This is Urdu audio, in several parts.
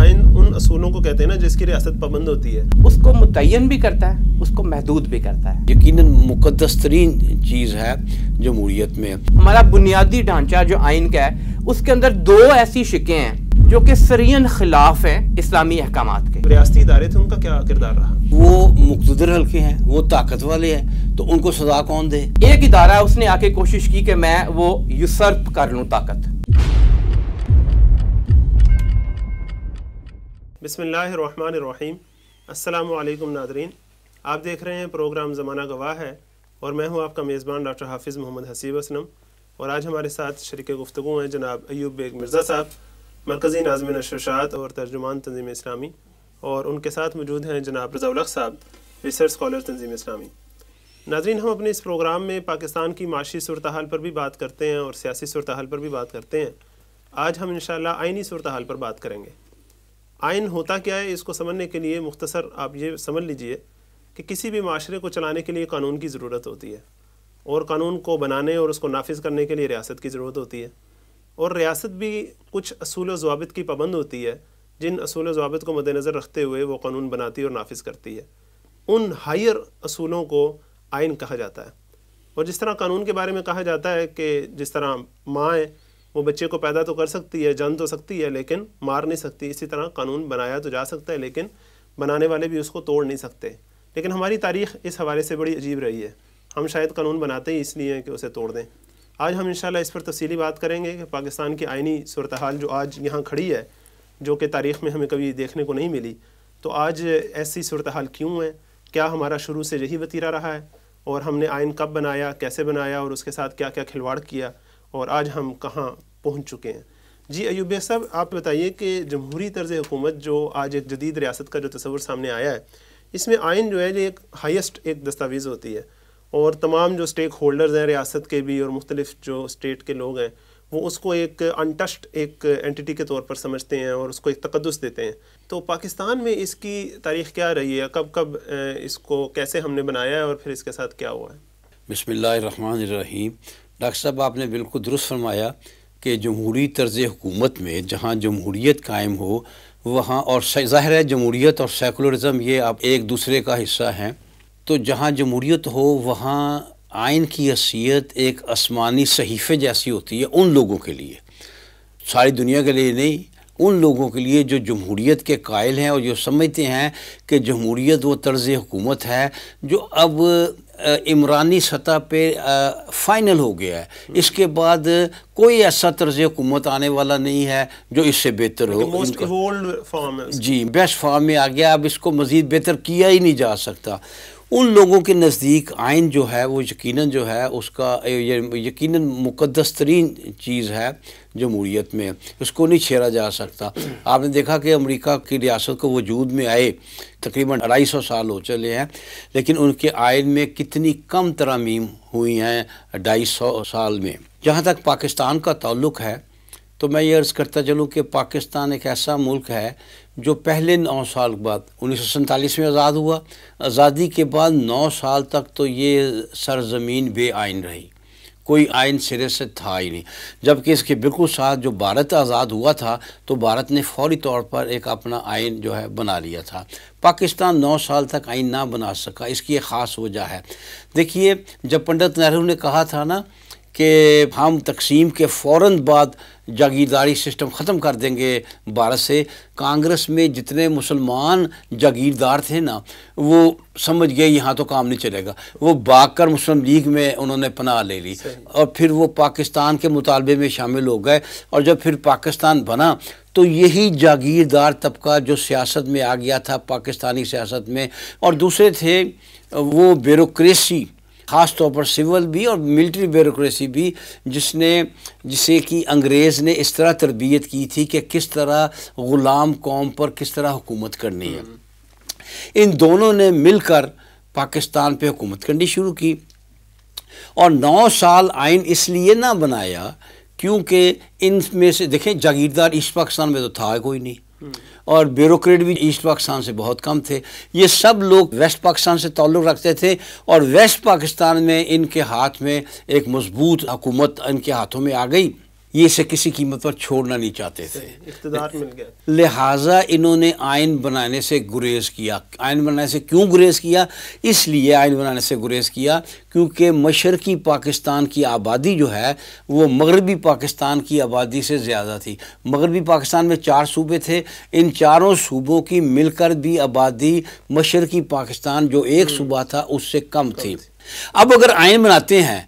آئین ان اصولوں کو کہتے ہیں نا جس کی ریاست پابند ہوتی ہے، اس کو متعین بھی کرتا ہے، اس کو محدود بھی کرتا ہے۔ یقیناً مقدس ترین چیز ہے جمہوریت میں۔ ہمارا بنیادی ڈھانچہ جو آئین کا ہے اس کے اندر دو ایسی شقیں ہیں جو کہ سرین خلاف ہیں اسلامی احکامات کے۔ ریاستی ادارے تھے، ان کا کیا کردار رہا؟ وہ مقتدر حلقے ہیں، وہ طاقت والے ہیں، تو ان کو سزا کون دے؟ ایک ادارہ اس نے آ کے کوشش کی کہ میں وہ یوسرپ کر لوں طاقت۔ بسم اللہ الرحمن الرحیم۔ السلام علیکم ناظرین، آپ دیکھ رہے ہیں پروگرام زمانہ گواہ ہے اور میں ہوں آپ کا میزبان ڈاکٹر حافظ محمد حسیب اسلم، اور آج ہمارے ساتھ شریک گفتگو ہیں جناب ایوب بیگ مرزا صاحب، مرکزی ناظم نشر و اشاعت اور ترجمان تنظیم اسلامی، اور ان کے ساتھ موجود ہیں جناب رضا الحق صاحب، ریسرچ اسکالر تنظیم اسلامی۔ ناظرین، ہم اپنے اس پروگرام میں پاکستان کی معاشی صورتحال پر بھی بات کرتے ہیں اور سیاسی صورتحال پر بھی بات کرتے ہیں۔ آج ہم انشاءاللہ آئینی صورتحال پر بات کریں گے۔ آئین ہوتا کیا ہے، اس کو سمجھنے کے لیے مختصر آپ یہ سمجھ لیجئے کہ کسی بھی معاشرے کو چلانے کے لیے قانون کی ضرورت ہوتی ہے، اور قانون کو بنانے اور اس کو نافذ کرنے کے لیے ریاست کی ضرورت ہوتی ہے، اور ریاست بھی کچھ اصول و ضوابط کی پابند ہوتی ہے جن اصول و ضوابط کو مد نظر رکھتے ہوئے وہ قانون بناتی اور نافذ کرتی ہے۔ ان ہائر اصولوں کو آئین کہا جاتا ہے۔ اور جس طرح قانون کے بارے میں کہا جاتا ہے کہ جس طرح ماں ہے وہ بچے کو پیدا تو کر سکتی ہے، جان تو سکتی ہے لیکن مار نہیں سکتی، اسی طرح قانون بنایا تو جا سکتا ہے لیکن بنانے والے بھی اس کو توڑ نہیں سکتے۔ لیکن ہماری تاریخ اس حوالے سے بڑی عجیب رہی ہے، ہم شاید قانون بناتے ہی اس لیے کہ اسے توڑ دیں۔ آج ہم انشاءاللہ اس پر تفصیلی بات کریں گے کہ پاکستان کی آئینی صورتحال جو آج یہاں کھڑی ہے، جو کہ تاریخ میں ہمیں کبھی دیکھنے کو نہیں ملی، تو آج ایسی صورتحال کیوں ہے؟ کیا ہمارا شروع سے یہی وتیرہ رہا ہے؟ اور ہم نے آئین کب بنایا، کیسے بنایا، اور اس کے ساتھ کیا کیا کھلواڑ کیا، اور آج ہم کہاں پہنچ چکے ہیں؟ جی ایوب صاحب، آپ بتائیے کہ جمہوری طرز حکومت جو آج ایک جدید ریاست کا جو تصور سامنے آیا ہے، اس میں آئین جو ہے یہ ایک ہائیسٹ ایک دستاویز ہوتی ہے، اور تمام جو سٹیک ہولڈرز ہیں ریاست کے بھی اور مختلف جو اسٹیٹ کے لوگ ہیں وہ اس کو ایک انٹچڈ ایک اینٹیٹی کے طور پر سمجھتے ہیں اور اس کو ایک تقدس دیتے ہیں۔ تو پاکستان میں اس کی تاریخ کیا رہی ہے؟ کب اس کو کیسے ہم نے بنایا ہے اور پھر اس کے ساتھ کیا ہوا ہے؟ بسم اللہ الرحمن الرحیم۔ ڈاکٹر صاحب، آپ نے بالکل درست فرمایا کہ جمہوری طرز حکومت میں جہاں جمہوریت قائم ہو وہاں، اور ظاہر ہے جمہوریت اور سیکولرزم یہ اب ایک دوسرے کا حصہ ہیں، تو جہاں جمہوریت ہو وہاں آئین کی حیثیت ایک آسمانی صحیفے جیسی ہوتی ہے ان لوگوں کے لیے، ساری دنیا کے لیے نہیں، ان لوگوں کے لیے جو جمہوریت کے قائل ہیں اور جو سمجھتے ہیں کہ جمہوریت وہ طرز حکومت ہے جو اب عمرانی سطح پہ فائنل ہو گیا ہے، اس کے بعد کوئی ایسا طرز حکومت آنے والا نہیں ہے جو اس سے بہتر ہو۔ موسٹ ایوولڈ فارم ہے، جی، بیسٹ فارم میں آ گیا، اب اس کو مزید بہتر کیا ہی نہیں جا سکتا۔ ان لوگوں کے نزدیک آئین جو ہے وہ یقیناً جو ہے اس کا یقیناً مقدس ترین چیز ہے جمہوریت میں، اس کو نہیں چھیڑا جا سکتا۔ آپ نے دیکھا کہ امریکہ کی ریاست کو وجود میں آئے تقریباً 250 سال ہو چلے ہیں، لیکن ان کے آئین میں کتنی کم ترامیم ہوئی ہیں 250 سال میں۔ جہاں تک پاکستان کا تعلق ہے تو میں یہ عرض کرتا چلوں کہ پاکستان ایک ایسا ملک ہے جو پہلے 9 سال بعد 1947 میں آزاد ہوا، آزادی کے بعد 9 سال تک تو یہ سرزمین بے آئین رہی، کوئی آئین سرے سے تھا ہی نہیں، جبکہ اس کے بالکل ساتھ جو بھارت آزاد ہوا تھا تو بھارت نے فوری طور پر ایک اپنا آئین جو ہے بنا لیا تھا۔ پاکستان 9 سال تک آئین نہ بنا سکا، اس کی ایک خاص وجہ ہے۔ دیکھیے، جب پنڈت نہرو نے کہا تھا نا کہ ہم تقسیم کے فوراً بعد جاگیرداری سسٹم ختم کر دیں گے بھارت سے، کانگریس میں جتنے مسلمان جاگیردار تھے نا وہ سمجھ گئے یہاں تو کام نہیں چلے گا، وہ بھاگ کر مسلم لیگ میں انہوں نے پناہ لے لی، اور پھر وہ پاکستان کے مطالبے میں شامل ہو گئے، اور جب پھر پاکستان بنا تو یہی جاگیردار طبقہ جو سیاست میں آ گیا تھا پاکستانی سیاست میں، اور دوسرے تھے وہ بیوروکریسی، خاص طور پر سول بھی اور ملٹری بیوروکریسی بھی، جسے کہ انگریز نے اس طرح تربیت کی تھی کہ کس طرح غلام قوم پر کس طرح حکومت کرنی ہے۔ ان دونوں نے مل کر پاکستان پہ حکومت کرنی شروع کی، اور 9 سال آئین اس لیے نہ بنایا کیونکہ ان میں سے دیکھیں جاگیردار ایسٹ پاکستان میں تو تھا کوئی نہیں، اور بیوروکریٹ بھی ایسٹ پاکستان سے بہت کم تھے، یہ سب لوگ ویسٹ پاکستان سے تعلق رکھتے تھے، اور ویسٹ پاکستان میں ان کے ہاتھ میں ایک مضبوط حکومت ان کے ہاتھوں میں آ گئی۔ یہ اسے کسی قیمت پر چھوڑنا نہیں چاہتے تھے، اقتدار مل گیا، لہٰذا انہوں نے آئین بنانے سے گریز کیا۔ آئین بنانے سے کیوں گریز کیا؟ اس لیے آئین بنانے سے گریز کیا کیونکہ مشرقی پاکستان کی آبادی جو ہے وہ مغربی پاکستان کی آبادی سے زیادہ تھی۔ مغربی پاکستان میں 4 صوبے تھے، ان چاروں صوبوں کی مل کر بھی آبادی مشرقی پاکستان جو ایک صوبہ تھا اس سے کم تھی۔ اب اگر آئین بناتے ہیں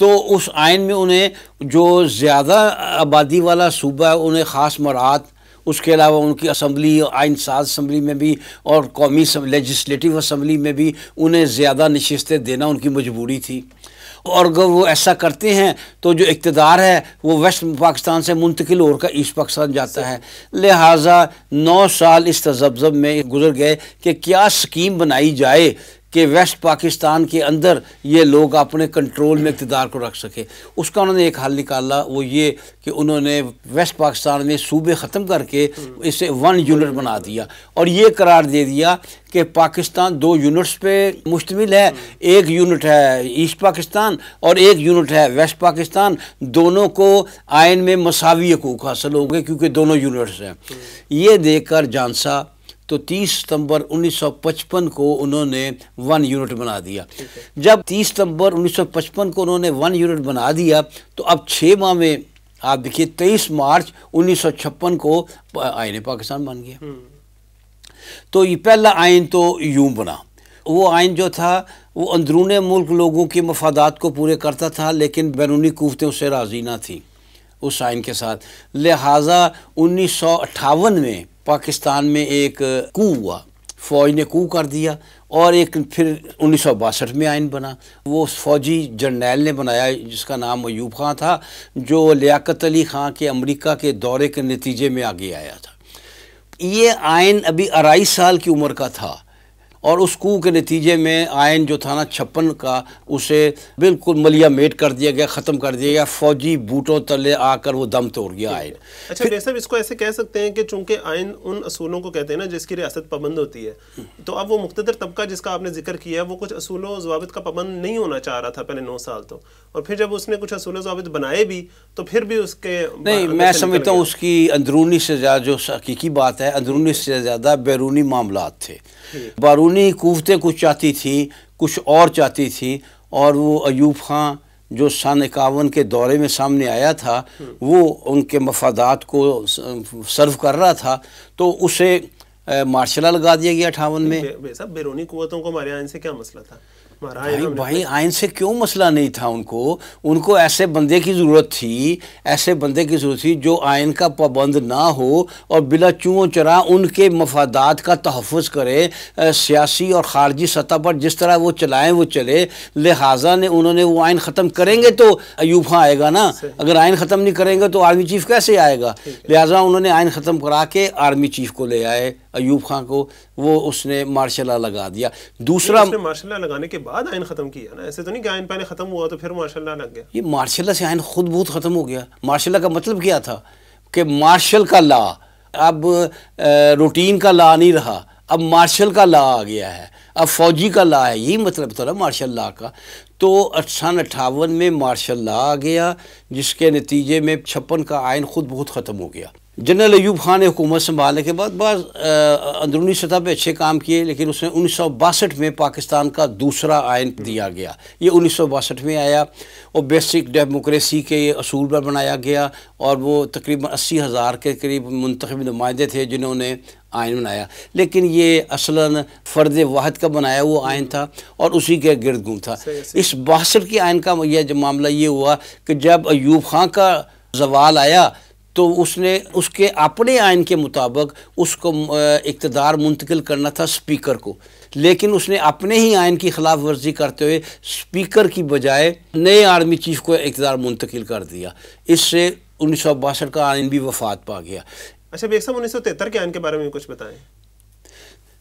تو اس آئین میں انہیں جو زیادہ آبادی والا صوبہ ہے انہیں خاص مراعات، اس کے علاوہ ان کی اسمبلی، آئین ساز اسمبلی میں بھی اور قومی لیجسلیٹو اسمبلی میں بھی انہیں زیادہ نشستیں دینا ان کی مجبوری تھی، اور اگر وہ ایسا کرتے ہیں تو جو اقتدار ہے وہ ویسٹ پاکستان سے منتقل ہو کر ایسٹ پاکستان جاتا ہے۔ لہٰذا 9 سال اس تذبذب میں گزر گئے کہ کیا سکیم بنائی جائے کہ ویسٹ پاکستان کے اندر یہ لوگ اپنے کنٹرول میں اقتدار کو رکھ سکے۔ اس کا انہوں نے ایک حل نکالا، وہ یہ کہ انہوں نے ویسٹ پاکستان میں صوبے ختم کر کے اسے 1 یونٹ بنا دیا اور یہ قرار دے دیا کہ پاکستان 2 یونٹس پہ مشتمل ہے، ایک یونٹ ہے ایسٹ پاکستان اور ایک یونٹ ہے ویسٹ پاکستان، دونوں کو آئین میں مساوی حقوق حاصل ہو گئے کیونکہ دونوں یونٹس ہیں۔ یہ دیکھ کر جانسا تو 30 ستمبر 1955 کو انہوں نے 1 یونٹ بنا دیا۔ جب 30 ستمبر 1955 کو انہوں نے 1 یونٹ بنا دیا تو اب 6 ماہ میں آپ دیکھیے 23 مارچ 1956 کو آئین پاکستان بن گیا۔ تو یہ پہلا آئین تو یوں بنا، وہ آئین جو تھا وہ اندرون ملک لوگوں کے مفادات کو پورے کرتا تھا لیکن بیرونی قوتیں اس سے راضی نہ تھیں اس آئین کے ساتھ۔ لہٰذا 1958 میں پاکستان میں ایک کو ہوا، فوج نے کو کر دیا، اور ایک پھر 1962 میں آئین بنا، وہ فوجی جرنیل نے بنایا جس کا نام ایوب خان تھا، جو لیاقت علی خان کے امریکہ کے دورے کے نتیجے میں آگے آیا تھا۔ یہ آئین ابھی 28 سال کی عمر کا تھا اور اس کو کے نتیجے میں آئین جو تھا نا 56 کا اسے بالکل ملیا میٹ کر دیا گیا، ختم کر دیا گیا، فوجی بوٹوں تلے آ کر وہ دم توڑ گیا آئین۔ اچھا ڈاکٹر صاحب، اس کو ایسے کہہ سکتے ہیں کہ چونکہ آئین ان اصولوں کو کہتے ہیں نا جس کی ریاست پابند ہوتی ہے، تو اب وہ مقتدر طبقہ جس کا آپ نے ذکر کیا ہے وہ کچھ اصول و ضوابط کا پابند نہیں ہونا چاہ رہا تھا پہلے 9 سال تو، اور پھر جب اس نے کچھ اصول و ضوابط بنائے بھی تو پھر بھی اس کے نہیں، میں سمجھتا ہوں اس کی اندرونی سے زیادہ جو حقیقی بات ہے اندرونی سے زیادہ بیرونی معاملات تھے۔ بیرونی قوتیں کچھ چاہتی تھیں، کچھ اور چاہتی تھیں، اور وہ ایوب خان جو سن 51 کے دورے میں سامنے آیا تھا وہ ان کے مفادات کو سرو کر رہا تھا، تو اسے مارشل لا لگا دیا گیا 58 میں۔ بیرونی قوتوں کو ہمارے آئین سے کیا مسئلہ تھا؟ بھائی آئین سے کیوں مسئلہ نہیں تھا؟ ان کو ایسے بندے کی ضرورت تھی، ایسے بندے کی ضرورت تھی جو آئین کا پابند نہ ہو اور بلا چوں چرا ان کے مفادات کا تحفظ کرے، سیاسی اور خارجی سطح پر جس طرح وہ چلائیں وہ چلے۔ لہٰذا انہوں نے وہ آئین ختم کریں گے تو ایوب خان آئے گا نا، اگر آئین ختم نہیں کریں گے تو آرمی چیف کیسے آئے گا؟ لہٰذا انہوں نے آئین ختم کرا کے آرمی چیف کو لے آئے ایوب خان کو، وہ اس نے مارشل لا لگا دیا۔ دوسرا مارشل لا لگانے کے بعد آئین ختم کیا نا، ایسے تو نہیں کہ آئین پہلے ختم ہوا تو پھر مارشل لا لگ گیا۔ یہ مارشل لا سے آئین خود بہت ختم ہو گیا۔ مارشل لا کا مطلب کیا تھا کہ مارشل کا لا اب روٹین کا لا نہیں رہا، اب مارشل کا لا آ گیا ہے، اب فوجی کا لا ہے، یہی مطلب تھا نا مارشل لا کا۔ تو سن 58 میں مارشل لا آ گیا جس کے نتیجے میں 56 کا آئین خود بہت ختم ہو گیا۔ جنرل ایوب خان نے حکومت سنبھالنے کے بعد بعض اندرونی سطح پہ اچھے کام کیے، لیکن اس نے 1962 میں پاکستان کا دوسرا آئین دیا گیا۔ یہ 1962 میں آیا اور بیسک ڈیموکریسی کے اصول پر بنایا گیا، اور وہ تقریباً 80,000 کے قریب منتخب نمائندے تھے جنہوں نے آئین بنایا، لیکن یہ اصلاً فرد واحد کا بنایا وہ آئین تھا اور اسی کے گرد گھوم تھا۔ اس 62 کے آئین کا یہ معاملہ یہ ہوا کہ جب ایوب خان کا زوال آیا تو اس نے اس کے اپنے آئین کے مطابق اس کو اقتدار منتقل کرنا تھا اسپیکر کو، لیکن اس نے اپنے ہی آئین کی خلاف ورزی کرتے ہوئے اسپیکر کی بجائے نئے آرمی چیف کو اقتدار منتقل کر دیا۔ اس سے 1962 کا آئین بھی وفات پا گیا۔ اچھا بیگ صاحب، 1973 کے آئین کے بارے میں کچھ بتائیں۔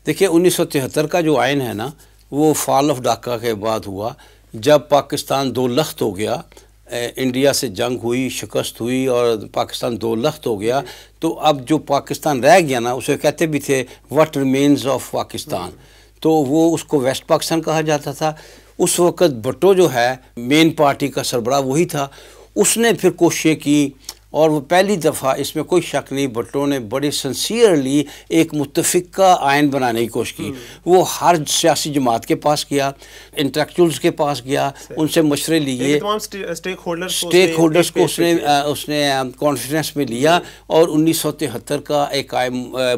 دیکھیے 1973 کا جو آئین ہے نا وہ فال آف ڈھاکہ کے بعد ہوا، جب پاکستان 2 لخت ہو گیا، انڈیا سے جنگ ہوئی، شکست ہوئی اور پاکستان 2 لخت ہو گیا، تو اب جو پاکستان رہ گیا نا اسے کہتے بھی تھے واٹ ریمینز آف پاکستان، تو وہ اس کو ویسٹ پاکستان کہا جاتا تھا۔ اس وقت بھٹو جو ہے مین پارٹی کا سربراہ وہی تھا، اس نے پھر کوششیں کی اور وہ پہلی دفعہ اس میں کوئی شک نہیں بھٹو نے بڑے سنسیئرلی ایک متفقہ آئین بنانے کی کوشش کی. وہ ہر سیاسی جماعت کے پاس گیا, انٹلیکچوئلز کے پاس گیا, ان سے مشورے لیے, اسٹیک ہولڈرز کو اس نے کانفیڈنس میں لیا اور 1973 کا ایک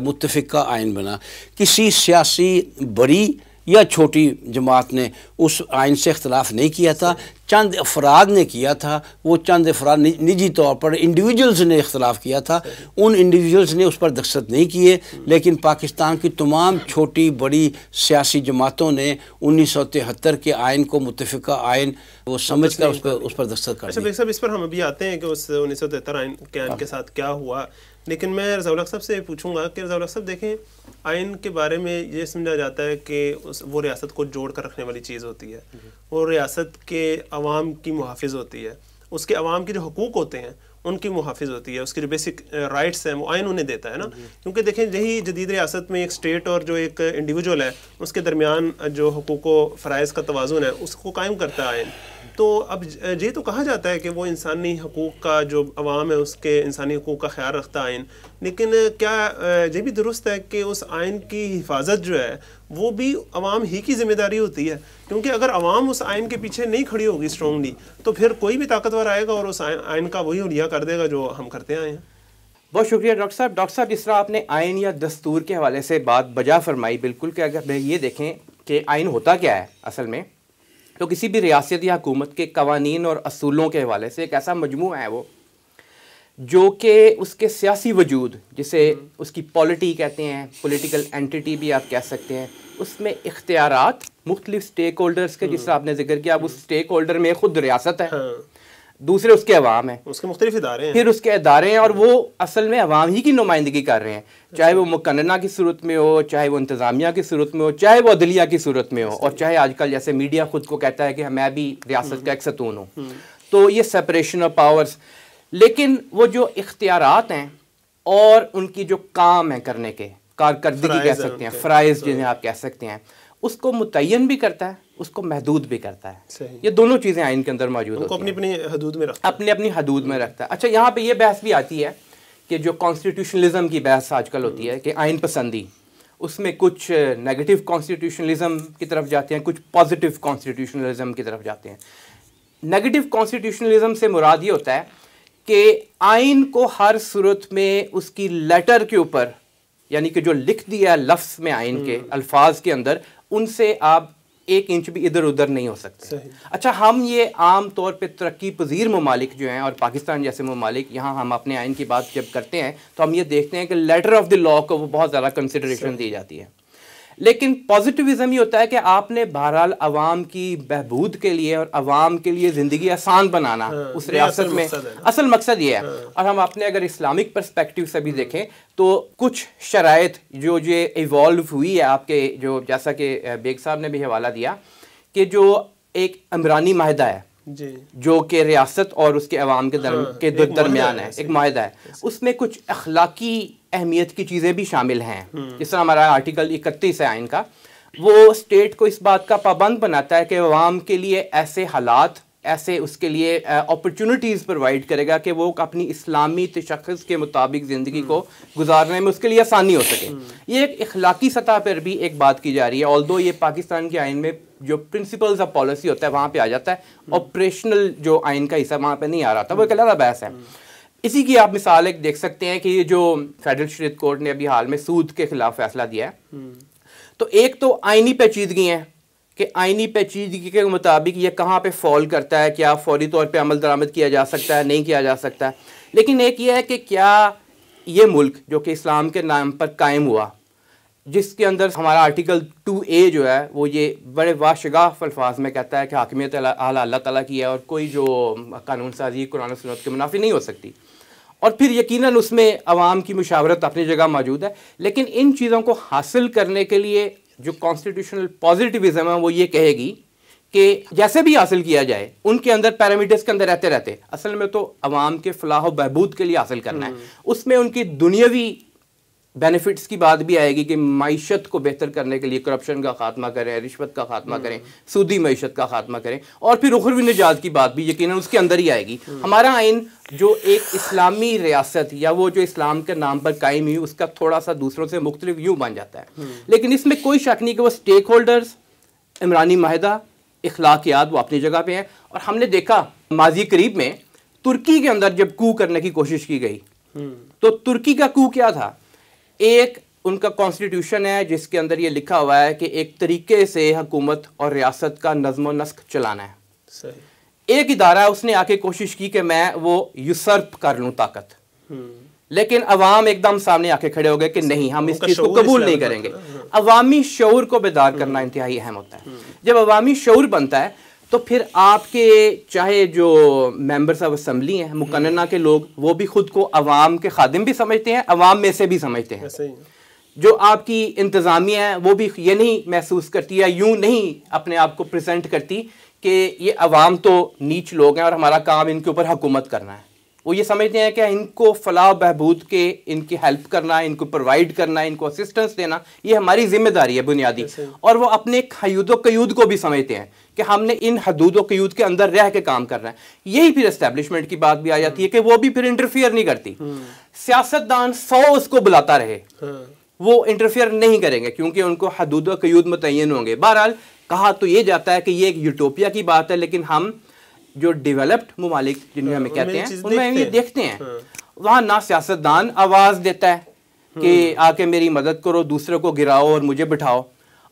متفقہ آئین بنا. کسی سیاسی بڑی یا چھوٹی جماعت نے اس آئین سے اختلاف نہیں کیا تھا, چند افراد نے کیا تھا. وہ چند افراد نجی طور پر انڈیویجولز نے اختلاف کیا تھا, ان انڈیویجولز نے اس پر دستخط نہیں کیے, لیکن پاکستان کی تمام چھوٹی بڑی سیاسی جماعتوں نے 1973 کے آئین کو متفقہ آئین وہ سمجھ کر اس پر دستخط کر دیا. اس پر ہم ابھی آتے ہیں کہ اس 1973 آئین کے ساتھ کیا ہوا, لیکن میں رضا الحق صاحب سے پوچھوں گا کہ رضا الحق صاحب دیکھیں, آئین کے بارے میں یہ سمجھا جاتا ہے کہ وہ ریاست کو جوڑ کر رکھنے والی چیز ہوتی ہے, وہ ریاست کے عوام کی محافظ ہوتی ہے, اس کے عوام کے جو حقوق ہوتے ہیں ان کی محافظ ہوتی ہے, اس کے جو بیسک رائٹس ہیں وہ آئین انہیں دیتا ہے نا. کیونکہ دیکھیں یہی جدید ریاست میں ایک اسٹیٹ اور جو ایک انڈیویجول ہے اس کے درمیان جو حقوق و فرائض کا توازن ہے اس کو قائم کرتا ہے آئین. تو اب یہ تو کہا جاتا ہے کہ وہ انسانی حقوق کا جو عوام ہے اس کے انسانی حقوق کا خیال رکھتا ہے آئین, لیکن کیا یہ بھی درست ہے کہ اس آئین کی حفاظت جو ہے وہ بھی عوام ہی کی ذمہ داری ہوتی ہے؟ کیونکہ اگر عوام اس آئین کے پیچھے نہیں کھڑی ہوگی اسٹرانگلی تو پھر کوئی بھی طاقتور آئے گا اور اس آئین کا وہی حلیہ کر دے گا جو ہم کرتے آئے ہیں. بہت شکریہ ڈاکٹر صاحب. ڈاکٹر صاحب جس طرح آپ نے آئین یا دستور کے حوالے سے بات بجا فرمائی, بالکل کہ اگر یہ دیکھیں کہ آئین ہوتا کیا ہے اصل میں, تو کسی بھی ریاست یا حکومت کے قوانین اور اصولوں کے حوالے سے ایک ایسا مجموعہ ہے وہ جو کہ اس کے سیاسی وجود, جسے اس کی پالیٹی کہتے ہیں, پولیٹیکل اینٹیٹی بھی آپ کہہ سکتے ہیں, اس میں اختیارات مختلف سٹیک ہولڈرز کے, جس طرح آپ نے ذکر کیا, اب اس سٹیک ہولڈر میں خود ریاست ہے, دوسرے اس کے عوام ہیں, اس کے مختلف ادارے ہیں, پھر اس کے ادارے ہیں, اور وہ اصل میں عوام ہی کی نمائندگی کر رہے ہیں, چاہے وہ مقننہ کی صورت میں ہو, چاہے وہ انتظامیہ کی صورت میں ہو, چاہے وہ عدلیہ کی صورت میں ہو, اور چاہے آج کل جیسے میڈیا خود کو کہتا ہے کہ میں بھی ریاست کا ایک ستون ہوں. تو یہ سپریشن آف پاورز. لیکن وہ جو اختیارات ہیں اور ان کی جو کام ہے کرنے کے, کارکردگی کہہ سکتے ہیں, فرائض جنہیں آپ کہہ سکتے ہیں, اس کو متعین بھی کرتا ہے, اس کو محدود بھی کرتا ہے. یہ دونوں چیزیں آئین کے اندر موجود ہوتی ہیں, اپنی حدود میں رکھتا ہے, اپنی حدود میں رکھتا ہے. اچھا, یہاں پہ یہ بحث بھی آتی ہے کہ جو کانسٹیٹیوشنلزم کی بحث آج کل ہوتی ہے کہ آئین پسندی, اس میں کچھ نیگیٹو کانسٹیٹیوشنلزم کی طرف جاتے ہیں, کچھ پازیٹیو کانسٹیٹیوشنلزم کی طرف جاتے ہیں. نیگیٹو کانسٹیٹیوشنلزم سے مراد یہ ہوتا ہے کہ آئین کو ہر صورت میں اس کی لیٹر کے اوپر, یعنی کہ جو لکھ دیا لفظ میں آئین کے الفاظ کے اندر, ان سے آپ 1 انچ بھی ادھر ادھر نہیں ہو سکتے. اچھا, ہم یہ عام طور پہ ترقی پذیر ممالک جو ہیں اور پاکستان جیسے ممالک, یہاں ہم اپنے آئین کی بات جب کرتے ہیں تو ہم یہ دیکھتے ہیں کہ لیٹر آف دی لا کو وہ بہت زیادہ کنسیڈریشن دی جاتی ہے. لیکن پازیٹیوزم یہ ہوتا ہے کہ آپ نے بہرحال عوام کی بہبود کے لیے اور عوام کے لیے زندگی آسان بنانا اس ریاست میں اصل مقصد یہ ہے. اور ہم اپنے اگر اسلامک پرسپیکٹیو سے بھی دیکھیں تو کچھ شرائط جو ایوالو ہوئی ہے آپ کے, جو جیسا کہ بیگ صاحب نے بھی حوالہ دیا کہ جو ایک عمرانی معاہدہ ہے جو کہ ریاست اور اس کے عوام کے درمیان ہے, ایک معاہدہ ہے, اس میں کچھ اخلاقی اہمیت کی چیزیں بھی شامل ہیں. جس طرح ہمارا آرٹیکل 31 ہے آئین کا, وہ اسٹیٹ کو اس بات کا پابند بناتا ہے کہ عوام کے لیے ایسے حالات, ایسے اس کے لیے اپرچونٹیز پرووائڈ کرے گا کہ وہ اپنی اسلامی تشخص کے مطابق زندگی کو گزارنے میں اس کے لیے آسانی ہو سکے. یہ ایک اخلاقی سطح پر بھی ایک بات کی جا رہی ہے, آلدو یہ پاکستان کے آئین میں جو پرنسپلز آف پالیسی ہوتا ہے وہاں پہ آ جاتا ہے, آپریشنل جو آئین کا حصہ وہاں پہ نہیں آ رہا تھا, وہ ایک علیحدہ بحث ہے. اسی کی آپ مثال ایک دیکھ سکتے ہیں کہ یہ جو فیڈرل شریعت کورٹ نے ابھی حال میں سود کے خلاف فیصلہ دیا ہے, تو ایک تو آئینی پیچیدگی ہیں کہ آئینی پیچیدگی کے مطابق یہ کہاں پہ فال کرتا ہے, کیا فوری طور پہ عمل درآمد کیا جا سکتا ہے, نہیں کیا جا سکتا ہے. لیکن ایک یہ ہے کہ کیا یہ ملک جو کہ اسلام کے نام پر قائم ہوا, جس کے اندر ہمارا آرٹیکل 2A جو ہے وہ یہ بڑے واشگاف الفاظ میں کہتا ہے کہ حاکمیت اعلیٰ اللہ تعالیٰ کی ہے اور کوئی جو قانون سازی قرآن و سنت کے منافی نہیں ہو سکتی, اور پھر یقیناً اس میں عوام کی مشاورت اپنی جگہ موجود ہے. لیکن ان چیزوں کو حاصل کرنے کے لیے جو کانسٹیٹیوشنل پازیٹیوزم ہے وہ یہ کہے گی کہ جیسے بھی حاصل کیا جائے ان کے اندر پیرامیٹرز کے اندر رہتے اصل میں تو عوام کے فلاح و بہبود کے لیے حاصل کرنا ہے. اس میں ان کی دنیاوی بینیفٹس کی بات بھی آئے گی کہ معیشت کو بہتر کرنے کے لیے کرپشن کا خاتمہ کریں, رشوت کا خاتمہ کریں, سودی معیشت کا خاتمہ کریں, اور پھر اخروی نجات کی بات بھی یقیناً اس کے اندر ہی آئے گی. ہمارا آئین جو ایک اسلامی ریاست یا وہ جو اسلام کے نام پر قائم ہوئی, اس کا تھوڑا سا دوسروں سے مختلف یوں بن جاتا ہے. لیکن اس میں کوئی شک نہیں کہ وہ اسٹیک ہولڈرز, عمرانی معاہدہ, اخلاقیات وہ اپنی جگہ پہ ہیں. اور ہم نے دیکھا ماضی قریب میں ترکی کے اندر جب کو کرنے کی کوشش کی گئی, تو ترکی کا کو کیا تھا؟ ایک ان کا کانسٹیٹیوشن ہے جس کے اندر یہ لکھا ہوا ہے کہ ایک طریقے سے حکومت اور ریاست کا نظم و نسق چلانا ہے. صحیح. ایک ادارہ اس نے آ کے کوشش کی کہ میں وہ یوسرپ کر لوں طاقت, لیکن عوام ایک دم سامنے آ کے کھڑے ہو گئے کہ نہیں, ہم اس چیز کو قبول نہیں کریں گے. عوامی شعور کو بیدار کرنا انتہائی اہم ہوتا ہے. جب عوامی شعور بنتا ہے تو پھر آپ کے چاہے جو ممبرز آف اسمبلی ہیں, مقننہ کے لوگ, وہ بھی خود کو عوام کے خادم بھی سمجھتے ہیں, عوام میں سے بھی سمجھتے ہیں. جو آپ کی انتظامیہ ہے وہ بھی یہ نہیں محسوس کرتی ہے, یوں نہیں اپنے آپ کو پریزنٹ کرتی کہ یہ عوام تو نیچ لوگ ہیں اور ہمارا کام ان کے اوپر حکومت کرنا ہے. وہ یہ سمجھتے ہیں کہ ان کو فلاح و بہبود کے, ان کی ہیلپ کرنا, ان کو پرووائڈ کرنا, ان کو اسسٹنس دینا, یہ ہماری ذمہ داری ہے بنیادی. اور وہ اپنے حدود و قیود کو بھی سمجھتے ہیں کہ ہم نے ان حدود و قیود کے اندر رہ کے کام کرنا ہے. یہی پھر اسٹیبلشمنٹ کی بات بھی آ جاتی ہے کہ وہ بھی پھر انٹرفیئر نہیں کرتی. سیاستدان 100 اس کو بلاتا رہے, وہ انٹرفیئر نہیں کریں گے کیونکہ ان کو حدود و قیود متعین ہوں گے. بہرحال کہا تو یہ جاتا ہے کہ یہ ایک یوٹوپیا کی بات ہے, لیکن ہم جو ڈیولپڈ ممالک جن میں ہمیں کہتے ہیں ان میں یہ دیکھتے ہیں, وہاں نہ سیاستدان آواز دیتا ہے کہ آ کے میری مدد کرو, دوسرے کو گراؤ اور مجھے بٹھاؤ,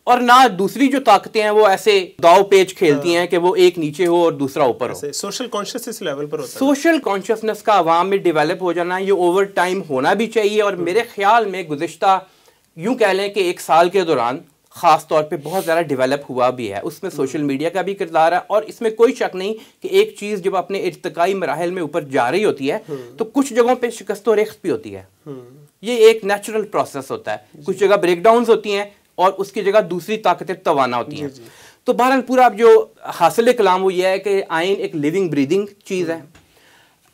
اور نہ دوسری جو طاقتیں ہیں وہ ایسے داؤ پیچ کھیلتی ہیں کہ وہ ایک نیچے ہو اور دوسرا اوپر ہو. سوشل کانشیسنس لیول پر ہوتا ہے. سوشل کانشیسنس کا عوام میں ڈیولپ ہو جانا یہ اوور ٹائم ہونا بھی چاہیے. اور میرے خیال میں گزشتہ یوں کہہ لیں کہ 1 سال کے دوران خاص طور پہ بہت زیادہ ڈیولپ ہوا بھی ہے. اس میں سوشل میڈیا کا بھی کردار ہے, اور اس میں کوئی شک نہیں کہ ایک چیز جب اپنے ارتقائی مراحل میں اوپر جا رہی ہوتی ہے تو کچھ جگہوں پہ شکست و ریخت بھی ہوتی ہے. یہ ایک نیچرل پروسیس ہوتا ہے. کچھ جگہ بریک ڈاؤنز ہوتی ہیں اور اس کی جگہ دوسری طاقتیں توانا ہوتی ہیں. تو بہرحال پورا اب جو حاصل کلام وہ یہ ہے کہ آئین ایک لیونگ بریدنگ چیز ہے.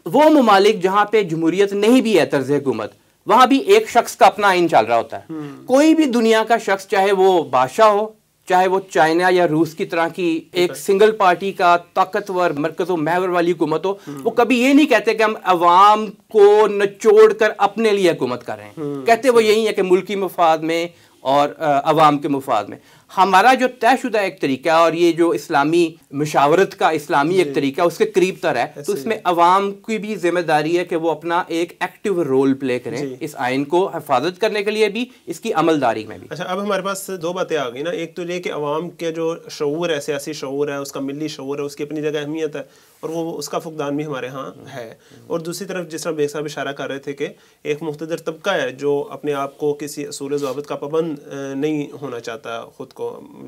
وہ ممالک جہاں پہ جمہوریت نہیں بھی ہے طرز حکومت, وہاں بھی ایک شخص کا اپنا آئین چل رہا ہوتا ہے. کوئی بھی دنیا کا شخص, چاہے وہ بادشاہ ہو, چاہے وہ چائنا یا روس کی طرح کی ایک سنگل پارٹی کا طاقتور مرکز و محور والی حکومت ہو, وہ کبھی یہ نہیں کہتے کہ ہم عوام کو نچوڑ کر اپنے لیے حکومت کر رہے ہیں. کہتے وہ یہی ہے کہ ملکی مفاد میں اور عوام کے مفاد میں. ہمارا جو طے شدہ ایک طریقہ ہے اور یہ جو اسلامی مشاورت کا اسلامی ایک طریقہ اس کے قریب تر ہے, تو اس میں عوام کی بھی ذمہ داری ہے کہ وہ اپنا ایک ایکٹیو رول پلے کریں اس آئین کو حفاظت کرنے کے لیے بھی, اس کی عملداری میں بھی. اچھا, اب ہمارے پاس 2 باتیں آ گئی نا. ایک تو یہ کہ عوام کے جو شعور ہے, سیاسی شعور ہے, اس کا ملی شعور ہے, اس کی اپنی جگہ اہمیت ہے اور وہ اس کا فقدان بھی ہمارے ہاں ہے. اور دوسری طرف جس طرح بیگ صاحب اشارہ کر رہے تھے کہ ایک مقتدر طبقہ ہے جو اپنے آپ کو کسی اصول ضوابط کا پابند نہیں ہونا چاہتا, خود کو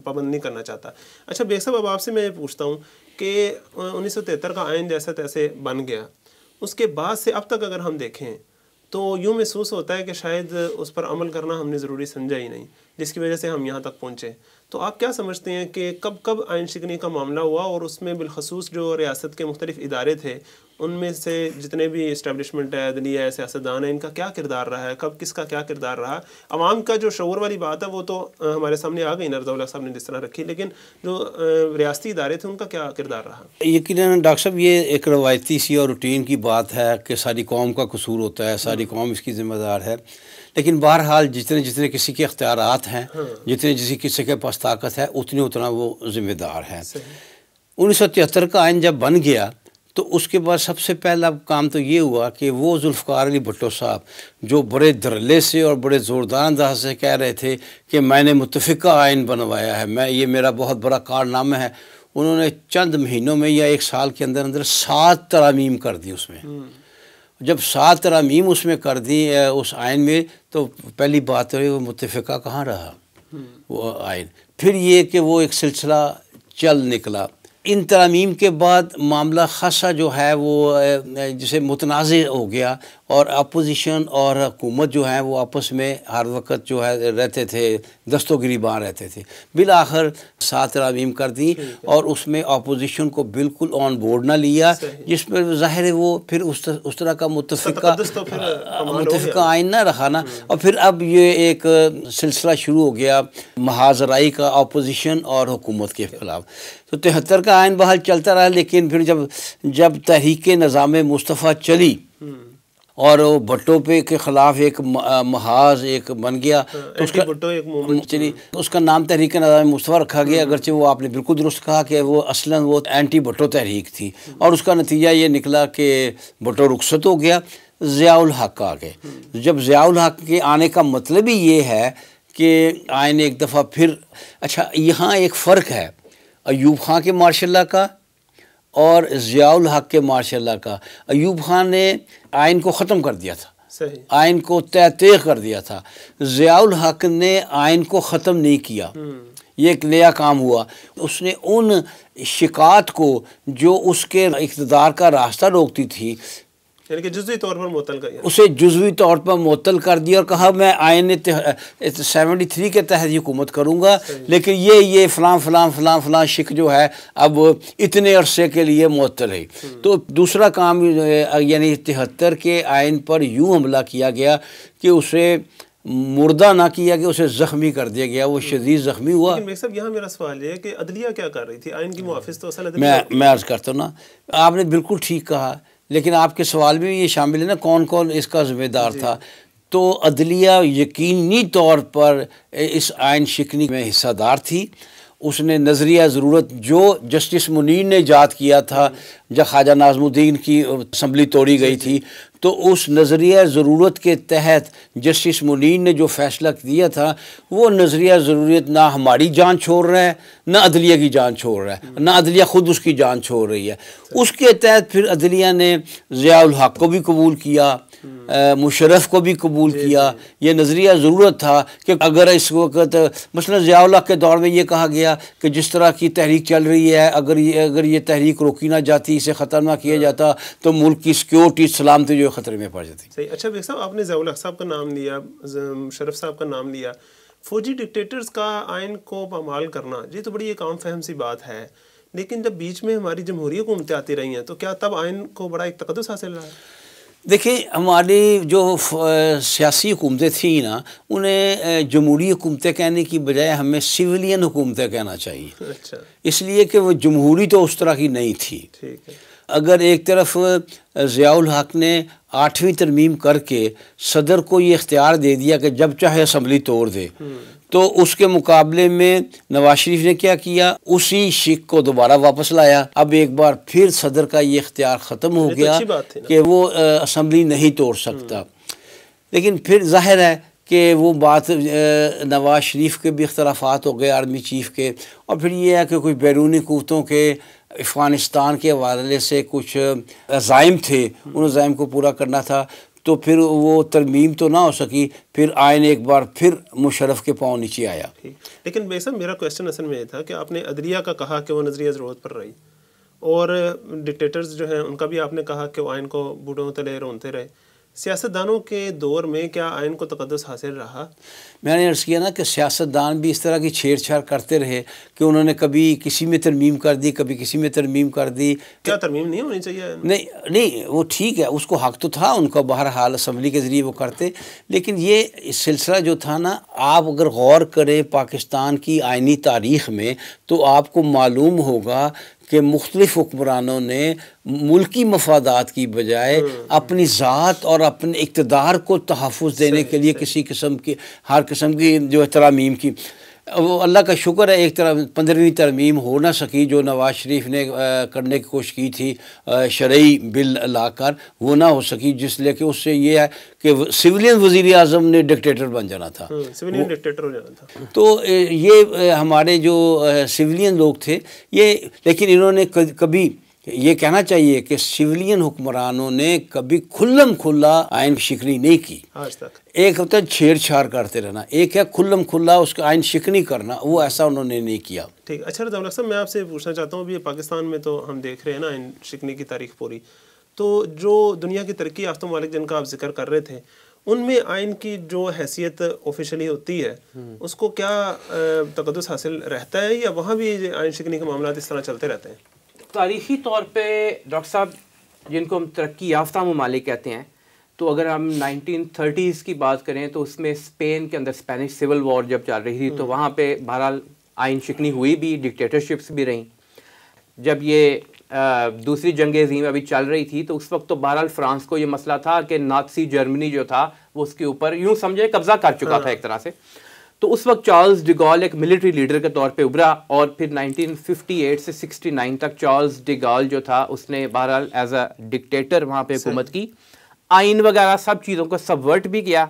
پابند نہیں کرنا چاہتا. اچھا بیگ صاحب, اب آپ سے میں پوچھتا ہوں کہ 1973 کا آئین جیسا تیسے بن گیا, اس کے بعد سے اب تک اگر ہم دیکھیں تو یوں محسوس ہوتا ہے کہ شاید اس پر عمل کرنا ہم نے ضروری سمجھا ہی نہیں, جس کی وجہ سے ہم یہاں تک پہنچے. تو آپ کیا سمجھتے ہیں کہ کب آئین شکنی کا معاملہ ہوا, اور اس میں بالخصوص جو ریاست کے مختلف ادارے تھے ان میں سے جتنے بھی اسٹیبلشمنٹ ہے, عدلیہ ہے, سیاستدان ہے, ان کا کیا کردار رہا ہے, کب کس کا کیا کردار رہا؟ عوام کا جو شعور والی بات ہے وہ تو ہمارے سامنے آ گئی, رضا اللہ صاحب نے جس طرح رکھی, لیکن جو ریاستی ادارے تھے ان کا کیا کردار رہا؟ یقیناً ڈاکٹر صاحب یہ ایک روایتی سی اور روٹین کی بات ہے کہ ساری قوم کا قصور ہوتا ہے, ساری قوم اس کی ذمہ دار ہے. لیکن بہرحال جتنے کسی کے اختیارات ہیں, جتنے کسی کے پاس طاقت ہے, اتنا وہ ذمہ دار ہے. 1973 کا آئین جب بن گیا تو اس کے بعد سب سے پہلا کام تو یہ ہوا کہ وہ ذوالفقار علی بھٹو صاحب جو بڑے دھڑلے سے اور بڑے زوردار انداز سے کہہ رہے تھے کہ میں نے متفقہ آئین بنوایا ہے, یہ میرا بہت بڑا کارنامہ ہے, انہوں نے چند مہینوں میں یا 1 سال کے اندر 7 ترامیم کر دی. اس میں جب 7 ترامیم اس میں کر دی اس آئین میں, تو پہلی بات ہے وہ متفقہ کہاں رہا وہ آئین. پھر یہ کہ وہ ایک سلسلہ چل نکلا ان ترامیم کے بعد معاملہ خاصا جو ہے وہ جسے متنازع ہو گیا اور اپوزیشن اور حکومت جو ہے وہ آپس میں ہر وقت جو ہے رہتے تھے، دست و گریباں رہتے تھے. بالآخر 7 ترامیم کر دی اور اس میں اپوزیشن کو بالکل آن بورڈ نہ لیا، جس پر ظاہر ہے وہ پھر اس طرح کا متفقہ آئین نہ رہا نا. اور پھر اب یہ ایک سلسلہ شروع ہو گیا محاذ رائی کا اپوزیشن اور حکومت کے خلاف. تو 73 کا آئین بحال چلتا رہا، لیکن پھر جب تحریک نظام مصطفیٰ چلی اور وہ بھٹو پہ کے خلاف ایک محاذ ایک بن گیا، تو اس کا نام تحریک نظام مصطفیٰ رکھا گیا، اگرچہ وہ آپ نے بالکل درست کہا کہ وہ اصلاً وہ اینٹی بھٹو تحریک تھی. اور اس کا نتیجہ یہ نکلا کہ بھٹو رخصت ہو گیا، ضیاء الحق آ گئے. جب ضیاء الحق کے آنے کا مطلب ہی یہ ہے کہ آئین ایک دفعہ پھر اچھا یہاں ایک فرق ہے ایوب خان کے ماشاء اللہ کا اور ضیاء الحق کے ماشاء اللہ کا. ایوب خان نے آئین کو ختم کر دیا تھا، آئین کو تیغ کر دیا تھا. ضیاء الحق نے آئین کو ختم نہیں کیا، یہ ایک نیا کام ہوا. اس نے ان شکایات کو جو اس کے اقتدار کا راستہ روکتی تھی، یعنی کہ جزوی طور پر معطل کر دیا، اسے جزوی طور پر معطل کر دیا اور کہا میں آئین 73 کے تحت حکومت کروں گا، لیکن یہ فلاں فلاں فلاں فلاں شک جو ہے اب اتنے عرصے کے لیے معطل ہے. تو دوسرا کام یعنی 73 کے آئین پر یوں حملہ کیا گیا کہ اسے مردہ نہ کیا کہ اسے زخمی کر دیا گیا، وہ شدید زخمی ہوا. لیکن صاحب یہاں میرا سوال یہ ہے کہ عدلیہ کیا کر رہی تھی؟ آئین کی محافظ تو اصل عدلیہ. میں عرض کرتا ہوں نا، آپ نے بالکل ٹھیک کہا، لیکن آپ کے سوال میں یہ شامل ہے نا کون کون اس کا ذمہ دار تھا. تو عدلیہ یقینی طور پر اس آئین شکنی میں حصہ دار تھی. اس نے نظریہ ضرورت جو جسٹس منیر نے ایجاد کیا تھا جب خواجہ ناظم الدین کی اسمبلی توڑی گئی تھی، تو اس نظریہ ضرورت کے تحت جسٹس منیر نے جو فیصلہ دیا تھا وہ نظریہ ضرورت نہ ہماری جان چھوڑ رہا ہے نہ عدلیہ کی جان چھوڑ رہا ہے، نہ عدلیہ خود اس کی جان چھوڑ رہی ہے. اس کے تحت پھر عدلیہ نے ضیاء الحق کو بھی قبول کیا، مشرف کو بھی قبول کیا. یہ نظریہ ضرورت تھا کہ اگر اس وقت مثلا ضیاء الحق کے دور میں یہ کہا گیا کہ جس طرح کی تحریک چل رہی ہے اگر یہ تحریک روکی نہ جاتی، اسے ختم نہ کیا جاتا، تو ملک کی سیکیورٹی سلامتی جو خطرے میں پڑ جاتی. صحیح. اچھا بیگ صاحب، آپ نے ضیاء الحق صاحب کا نام لیا، مشرف صاحب کا نام لیا. فوجی ڈکٹیٹرز کا آئین کو پامال کرنا یہ تو بڑی ایک عام فہم سی بات ہے، لیکن جب بیچ میں ہماری جمہوری حکومتیں آتی رہی ہیں تو کیا تب آئین کو بڑا ایک تقدس حاصل رہا ہے؟ دیکھیں، ہماری جو سیاسی حکومتیں تھیں نا، انہیں جمہوری حکومتیں کہنے کی بجائے ہمیں سویلین حکومتیں کہنا چاہیے. اچھا. اس لیے کہ وہ جمہوری تو اس طرح کی نہیں تھی. ٹھیک ہے. اگر ایک طرف ضیاء الحق نے 8ویں ترمیم کر کے صدر کو یہ اختیار دے دیا کہ جب چاہے اسمبلی توڑ دے، تو اس کے مقابلے میں نواز شریف نے کیا کیا؟ اسی شک کو دوبارہ واپس لایا. اب ایک بار پھر صدر کا یہ اختیار ختم ہو گیا کہ وہ اسمبلی نہیں توڑ سکتا. لیکن پھر ظاہر ہے کہ وہ بات نواز شریف کے بھی اختلافات ہو گئے آرمی چیف کے، اور پھر یہ ہے کہ کچھ بیرونی قوتوں کے افغانستان کے حوالے سے کچھ عزائم تھے، ان عزائم کو پورا کرنا تھا. تو پھر وہ ترمیم تو نہ ہو سکی، پھر آئین ایک بار پھر مشرف کے پاؤں نیچے آیا. لیکن بھائی صاحب، میرا کویسچن اصل میں یہ تھا کہ آپ نے عدلیہ کا کہا کہ وہ نظریہ ضرورت پر رہی، اور ڈکٹیٹرز جو ہیں ان کا بھی آپ نے کہا کہ وہ آئین کو بوٹوں تلے رونتے رہے. سیاستدانوں کے دور میں کیا آئین کو تقدس حاصل رہا؟ میں نے عرض کیا نا کہ سیاستدان بھی اس طرح کی چھیڑ چھاڑ کرتے رہے کہ انہوں نے کبھی کسی میں ترمیم کر دی، کبھی کسی میں ترمیم کر دی. کیا ترمیم نہیں ہونی چاہیے؟ نہیں، وہ ٹھیک ہے، اس کو حق تو تھا ان کا، بہرحال اسمبلی کے ذریعے وہ کرتے. لیکن یہ سلسلہ جو تھا نا، آپ اگر غور کریں پاکستان کی آئینی تاریخ میں تو آپ کو معلوم ہوگا کہ مختلف حکمرانوں نے ملکی مفادات کی بجائے اپنی ذات اور اپنے اقتدار کو تحفظ دینے کے لیے کسی قسم کی ہر قسم کی جو ترامیم کی. وہ اللہ کا شکر ہے ایک طرح 15ویں ترمیم ہو نہ سکی جو نواز شریف نے کرنے کی کوشش کی تھی شرعی بل لا کر، وہ نہ ہو سکی، جس لیے کہ اس سے یہ ہے کہ سویلین وزیر اعظم نے ڈکٹیٹر بن جانا تھا، سویلین ڈکٹیٹر ہو جانا تھا. تو یہ ہمارے جو سویلین لوگ تھے یہ، لیکن انہوں نے کبھی یہ کہنا چاہیے کہ سویلین حکمرانوں نے کبھی کھلم کھلا آئین شکنی نہیں کی آج تک. ایک ہوتا ہے چھیڑ چھاڑ کرتے رہنا، ایک ہے کھلم کھلا اس کا آئین شکنی کرنا، وہ ایسا انہوں نے نہیں کیا. ٹھیک. اچھا رضا صاحب، میں آپ سے پوچھنا چاہتا ہوں، ابھی پاکستان میں تو ہم دیکھ رہے ہیں نا آئین شکنی کی تاریخ پوری، تو جو دنیا کی ترقی یافتہ ممالک جن کا آپ ذکر کر رہے تھے، ان میں آئین کی جو حیثیت آفیشلی ہوتی ہے اس کو کیا تقدس حاصل رہتا ہے، یا وہاں بھی آئین شکنی کے معاملات اس طرح چلتے رہتے ہیں؟ تاریخی طور پہ ڈاکٹر صاحب جن کو ہم ترقی یافتہ ممالک کہتے ہیں، تو اگر ہم 1930s کی بات کریں تو اس میں اسپین کے اندر اسپینش سول وار جب چل رہی تھی تو وہاں پہ بہرحال آئین شکنی ہوئی بھی، ڈکٹیٹرشپس بھی رہیں. جب یہ دوسری جنگ عظیم ابھی چل رہی تھی تو اس وقت تو بہرحال فرانس کو یہ مسئلہ تھا کہ نازی جرمنی جو تھا وہ اس کے اوپر یوں سمجھے قبضہ کر چکا تھا ایک طرح سے. تو اس وقت چارلز ڈی گال ایک ملٹری لیڈر کے طور پہ ابھرا، اور پھر 1958 سے 69 تک چارلز ڈی گال جو تھا اس نے بہرحال ایز اے ڈکٹیٹر وہاں پہ حکومت کی، آئین وغیرہ سب چیزوں کو سبورٹ بھی کیا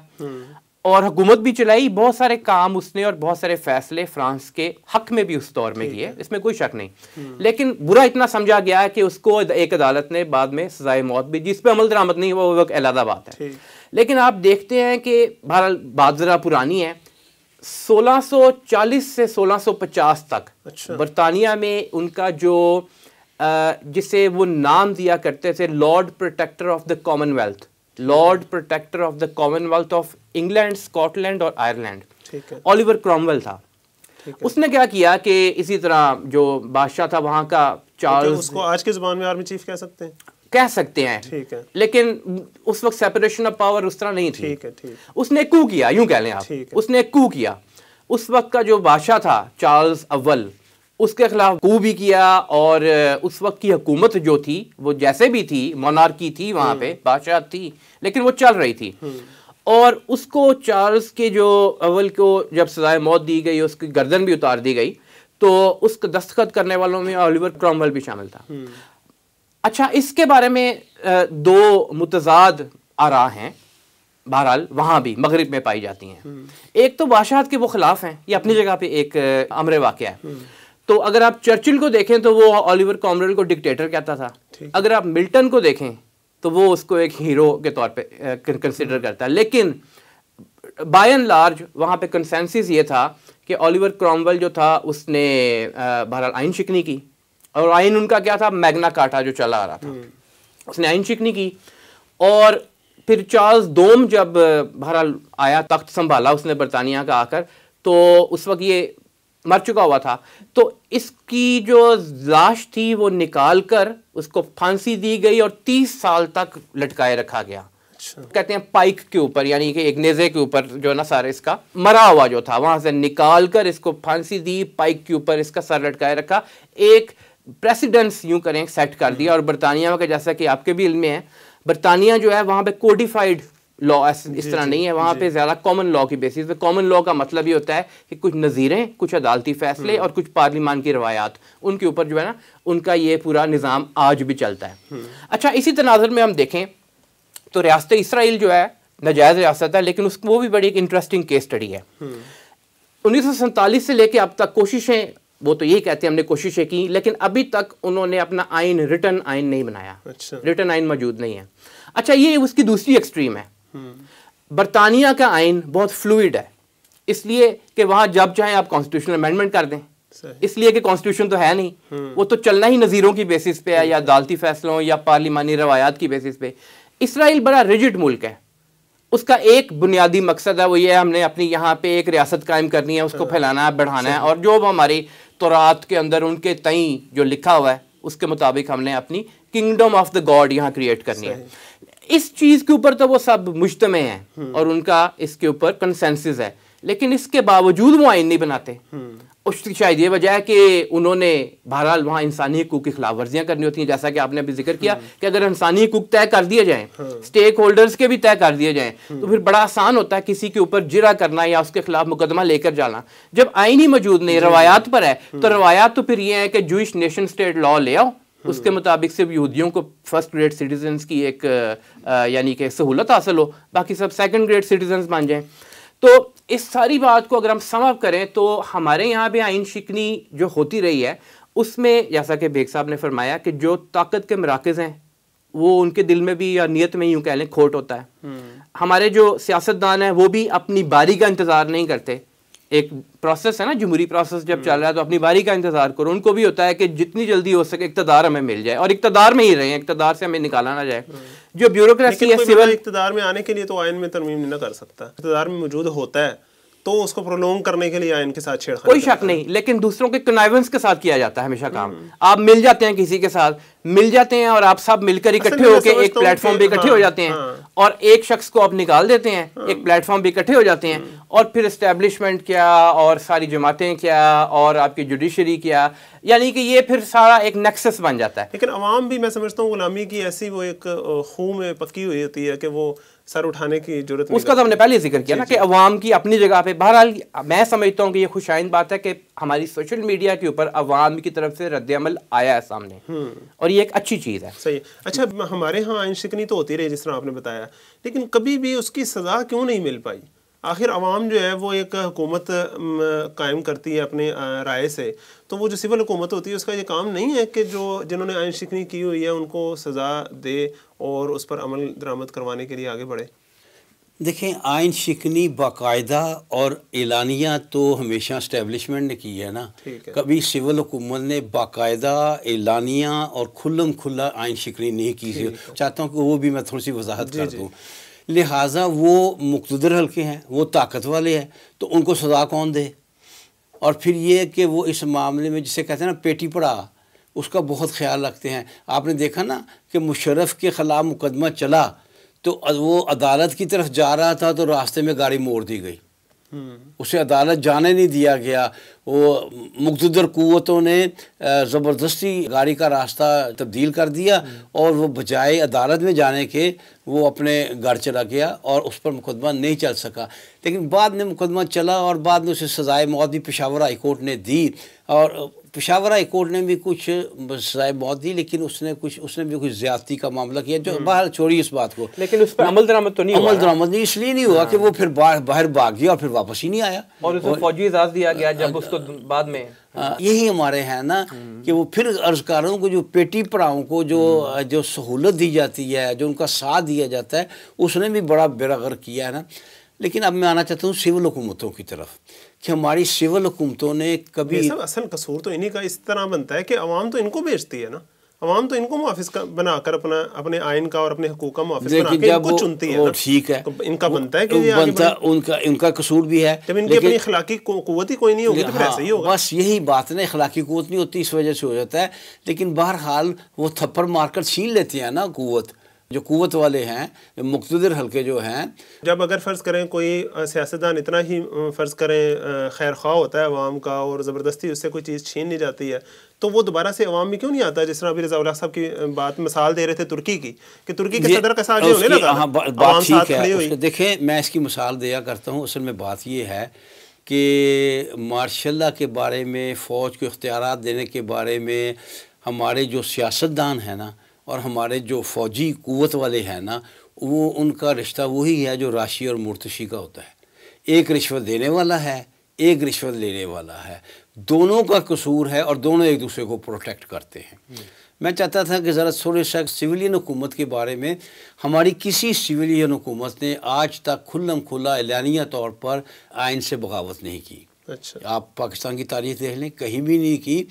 اور حکومت بھی چلائی. بہت سارے کام اس نے اور بہت سارے فیصلے فرانس کے حق میں بھی اس دور میں کیے، اس میں کوئی شک نہیں. لیکن برا اتنا سمجھا گیا کہ اس کو ایک عدالت نے بعد میں سزائے موت بھی، جس پہ عمل درآمد نہیں ہوا، وہ ایک علیحدہ بات ہے. لیکن آپ دیکھتے ہیں کہ بہرحال بات ذرا پرانی ہے، 1640 سے 1650 تک برطانیہ میں ان کا جو جسے وہ نام دیا کرتے تھے Lord Protector of the Commonwealth, Lord Protector of the Commonwealth of England, Scotland اور آئرلینڈ، اولیور کرومویل تھا. اس نے کیا کیا کہ اسی طرح جو بادشاہ تھا وہاں کا چارلز، اس کو آج کے زبان میں آرمی چیف کہہ سکتے ہیں، لیکن اس وقت سیپریشن آف پاور اس طرح نہیں تھی. اس نے کو کیا، یوں کہہ لیں آپ، اس نے کو کیا. اس وقت کا جو بادشاہ تھا چارلز اول، اس کے خلاف کو بھی کیا، اور اس وقت کی حکومت جو تھی وہ جیسے بھی تھی، مونارکی تھی وہاں پہ، بادشاہ تھی لیکن وہ چل رہی تھی. اور اس کو چارلز کے جو اول کو جب سزائے موت دی گئی، اس کی گردن بھی اتار دی گئی، تو اس کو دستخط کرنے والوں میں اولیور کرومویل بھی شامل تھا. اچھا، اس کے بارے میں دو متضاد آراء ہیں بہرحال وہاں بھی مغرب میں پائی جاتی ہیں. ایک تو بادشاہت کے وہ خلاف ہیں، یہ اپنی جگہ پہ ایک امر واقعہ ہے. تو اگر آپ چرچل کو دیکھیں تو وہ اولیور کرومویل کو ڈکٹیٹر کہتا تھا. اگر آپ ملٹن کو دیکھیں تو وہ اس کو ایک ہیرو کے طور پہ کنسیڈر کرتا ہے. لیکن بائی اینڈ لارج وہاں پہ کنسنسس یہ تھا کہ اولیور کرومویل جو تھا اس نے بہرحال آئین شکنی کی، اور آئین ان کا کیا تھا، میگنا کارٹا جو چلا آ رہا تھا، اس نے آئین شکنی کی. اور پھر چارلز دوم جب بہرحال آیا، تخت سنبھالا اس نے برطانیہ کا آ کر، تو اس وقت یہ مر چکا ہوا تھا. تو اس کی جو لاش تھی وہ نکال کر اس کو پھانسی دی گئی اور 30 سال تک لٹکائے رکھا گیا. کہتے ہیں پائک کے اوپر، یعنی کہ ایک نیزے کے اوپر جو نا سارے اس کا مرا ہوا جو تھا وہاں سے نکال کر اس کو پھانسی دی، پائک کے اوپر اس کا سر لٹکائے رکھا. ایک پریسیڈنس یوں کریں سیٹ کر دیا. اور برطانیہ کا جیسا کہ آپ کے بھی علم میں ہے، برطانیہ جو ہے وہاں پہ کوڈیفائڈ لا اس طرح نہیں ہے، وہاں پہ زیادہ کامن لا کی بیسس پہ. کامن لا کا مطلب یہ ہوتا ہے کہ کچھ نظیریں، کچھ عدالتی فیصلے اور کچھ پارلیمان کی روایات، ان کے اوپر جو ہے نا ان کا یہ پورا نظام آج بھی چلتا ہے. اچھا، اسی تناظر میں ہم دیکھیں تو ریاست اسرائیل جو ہے ناجائز ریاست ہے، لیکن اس وہ بھی بڑی ایک انٹرسٹنگ کیس اسٹڈی ہے. 1947 سے لے کے اب تک کوششیں، وہ تو یہی کہتے ہیں ہم نے کوششیں کی، لیکن ابھی تک انہوں نے اپنا آئین ریٹن آئین نہیں بنایا. ریٹن آئین موجود نہیں ہے. اچھا، یہ اس کی دوسری ایکسٹریم ہے. برطانیہ کا آئین بہت فلوئڈ ہے، اس لیے کہ وہاں جب چاہیں آپ کانسٹیٹیوشنل امینڈمنٹ کر دیں، اس لیے کہ کانسٹیٹیوشن تو ہے نہیں، وہ تو چلنا ہی نظیروں کی بیسس پہ ہے یا عدالتی فیصلوں یا پارلیمانی روایات کی بیسس پہ. اسرائیل بڑا ریجڈ ملک ہے. اس کا ایک بنیادی مقصد ہے، وہ یہ ہے ہم نے اپنی یہاں پہ ایک ریاست قائم کرنی ہے، اس کو پھیلانا ہے، بڑھانا ہے، اور جو ہماری تورات کے اندر ان کے تئیں جو لکھا ہوا ہے اس کے مطابق ہم نے اپنی کنگڈم آف دا گاڈ یہاں کریٹ کرنی ہے. اس چیز کے اوپر تو وہ سب مجتمع ہیں اور ان کا اس کے اوپر کنسنسس ہے، لیکن اس کے باوجود وہ آئین نہیں بناتے. اس کی شاید یہ وجہ ہے کہ انہوں نے بہرحال وہاں انسانی حقوق کی خلاف ورزیاں کرنی ہوتی ہیں، جیسا کہ آپ نے ابھی ذکر کیا کہ اگر انسانی حقوق طے کر دیے جائیں، سٹیک ہولڈرز کے بھی طے کر دیے جائیں، تو پھر بڑا آسان ہوتا ہے کسی کے اوپر جرح کرنا یا اس کے خلاف مقدمہ لے کر جانا. جب آئین ہی موجود نہیں، روایات پر ہے، تو روایات تو پھر یہ ہے کہ جوئش نیشن سٹیٹ لا لے آؤ، اس کے مطابق صرف یہودیوں کو فرسٹ گریڈ سٹیزنز کی ایک یعنی کہ سہولت حاصل ہو، باقی سب سیکنڈ گریڈ سٹیزنز بن جائیں. تو اس ساری بات کو اگر ہم سم اپ کریں تو ہمارے یہاں بھی آئین شکنی جو ہوتی رہی ہے اس میں جیسا کہ بیگ صاحب نے فرمایا کہ جو طاقت کے مراکز ہیں وہ ان کے دل میں بھی یا نیت میں یوں کہہ لیں کھوٹ ہوتا ہے. ہمارے جو سیاستدان ہیں وہ بھی اپنی باری کا انتظار نہیں کرتے. ایک پروسیس ہے نا, جمہوری پروسیس جب چل رہا ہے تو اپنی باری کا انتظار کرو. ان کو بھی ہوتا ہے کہ جتنی جلدی ہو سکے اقتدار ہمیں مل جائے, اور اقتدار میں ہی رہیں, اقتدار سے ہمیں نکالا نہ جائے. جو بیوروکریسی ہے سول, اقتدار میں آنے کے لیے تو آئین میں ترمیم نہ کر سکتا. اقتدار میں موجود ہوتا ہے تو اس کو پرولونگ کرنے کے لیے آئین کے ساتھ چھیڑخانی, کوئی شک نہیں, لیکن دوسروں کے کنائیونس کے ساتھ کیا جاتا ہے ہمیشہ کام. آپ مل جاتے ہیں کسی کے ساتھ, مل جاتے ہیں اور آپ سب مل کر اکٹھے ہو کے ایک پلیٹ فارم پہ اکٹھے ہو جاتے ہیں, اور ایک شخص کو آپ نکال دیتے ہیں, ایک پلیٹ فارم پہ اکٹھے ہو جاتے ہیں, اور پھر اسٹیبلشمنٹ کیا اور ساری جماعتیں کیا اور آپ کی جوڈیشری کیا, یعنی کہ یہ پھر سارا ایک نیکسس بن جاتا ہے. لیکن عوام بھی میں سمجھتا ہوں غلامی کی ایسی وہ ایک خون میں پکی ہوئی ہوتی ہے کہ وہ سر اٹھانے کی ضرورت نہیں. اس کا تو ہم نے پہلے ذکر کیا نا کہ عوام کی اپنی جگہ پہ. بہرحال میں سمجھتا ہوں کہ یہ خوش آئند بات ہے کہ ہماری سوشل میڈیا کے اوپر عوام کی طرف سے رد عمل آیا ہے سامنے, اور یہ ایک اچھی چیز ہے. صحیح. اچھا, ہمارے ہاں آئین شکنی تو ہوتی رہی جس طرح آپ نے بتایا, لیکن کبھی بھی اس کی سزا کیوں نہیں مل پائی؟ آخر عوام جو ہے وہ ایک حکومت قائم کرتی ہے اپنے رائے سے, تو وہ جو سول حکومت ہوتی ہے اس کا یہ کام نہیں ہے کہ جو جنہوں نے آئین شکنی کی ہوئی ہے ان کو سزا دے اور اس پر عمل درآمد کروانے کے لیے آگے بڑھے؟ دیکھیں, آئین شکنی باقاعدہ اور اعلانیہ تو ہمیشہ اسٹیبلشمنٹ نے کی ہے نا. کبھی سول حکومت نے باقاعدہ اعلانیہ اور کھلم کھلا آئین شکنی نہیں کی. چاہتا ہوں کہ وہ بھی میں تھوڑی سی وضاحت کر دوں. لہٰذا وہ مقتدر حلقے ہیں, وہ طاقت والے ہیں, تو ان کو سزا کون دے؟ اور پھر یہ کہ وہ اس معاملے میں جسے کہتے ہیں نا پیٹی پڑا, اس کا بہت خیال رکھتے ہیں. آپ نے دیکھا نا کہ مشرف کے خلاف مقدمہ چلا تو وہ عدالت کی طرف جا رہا تھا تو راستے میں گاڑی موڑ دی گئی, اسے عدالت جانے نہیں دیا گیا. وہ مقتدر قوتوں نے زبردستی گاڑی کا راستہ تبدیل کر دیا اور وہ بجائے عدالت میں جانے کے وہ اپنے گھر چلا گیا اور اس پر مقدمہ نہیں چل سکا. لیکن بعد میں مقدمہ چلا اور بعد میں اسے سزائے موت بھی پشاور ہائی کورٹ نے دی, اور پشاور ہائی کورٹ نے بھی کچھ سزائے موت دی, لیکن اس نے بھی کچھ زیادتی کا معاملہ کیا جو باہر چھوڑی اس بات کو. لیکن اس پر عمل درآمد تو نہیں ہوا. عمل درآمد نہیں اس لیے نہیں ہوا کہ وہ پھر باہر بھاگ گیا اور پھر واپس ہی نہیں آیا, اور اسے فوجی اعزاز دیا گیا جب اس کو بعد میں. یہی ہمارے ہیں نا کہ وہ پھر عرضکاروں کو جو پیٹی پڑاؤں کو جو سہولت دی جاتی ہے, جو ان کا ساتھ دیا جاتا ہے, اس نے بھی بڑا بیڑا غرق کیا ہے نا. لیکن اب میں آنا چاہتا ہوں سول حکومتوں کی طرف کہ ہماری سول حکومتوں نے کبھی اصل قصور تو انہی کا اس طرح بنتا ہے کہ عوام تو ان کو بیچتی ہے نا, عوام تو ان کو محافظ بنا کر اپنے آئین کا اور اپنے حقوق کا محافظ بنا کے ان کو چنتی ہے. ٹھیک ہے, ان کا بنتا ہے کہ ان کا قصور بھی ہے. جب ان کی اپنی اخلاقی قوت ہی کوئی نہیں ہوگی تو پھر ایسے ہی ہوگا. بس یہی بات ہے نا, اخلاقی قوت نہیں ہوتی اس وجہ سے ہو جاتا ہے. لیکن بہرحال وہ تھپڑ مار کر چھین لیتے ہیں نا قوت, جو قوت والے ہیں, مقتدر حلقے جو ہیں. جب اگر فرض کریں کوئی سیاستدان اتنا ہی فرض کریں خیر خواہ ہوتا ہے عوام کا اور زبردستی اس سے کوئی چیز چھین لی جاتی ہے, تو وہ دوبارہ سے عوام میں کیوں نہیں آتا؟ جس طرح ابھی رضا اللہ صاحب کی بات مثال دے رہے تھے ترکی کی, کہ ترکی کے صدر کا ساتھ ہونے لگا, بات ٹھیک ہے. دیکھیں, میں اس کی مثال دیا کرتا ہوں. اصل میں بات یہ ہے کہ مارشل لا کے بارے میں, فوج کو اختیارات دینے کے بارے میں ہمارے جو سیاستدان ہیں نا اور ہمارے جو فوجی قوت والے ہیں نا, وہ ان کا رشتہ وہی ہے جو راشی اور مرتشی کا ہوتا ہے. ایک رشوت دینے والا ہے, ایک رشوت لینے والا ہے, دونوں کا قصور ہے اور دونوں ایک دوسرے کو پروٹیکٹ کرتے ہیں. میں چاہتا تھا کہ ذرا تھوڑے سا سویلین حکومت کے بارے میں. ہماری کسی سویلین حکومت نے آج تک کھلم کھلا اعلانیہ طور پر آئین سے بغاوت نہیں کی. اچھا, آپ پاکستان کی تاریخ دیکھ لیں, کہیں بھی نہیں کی.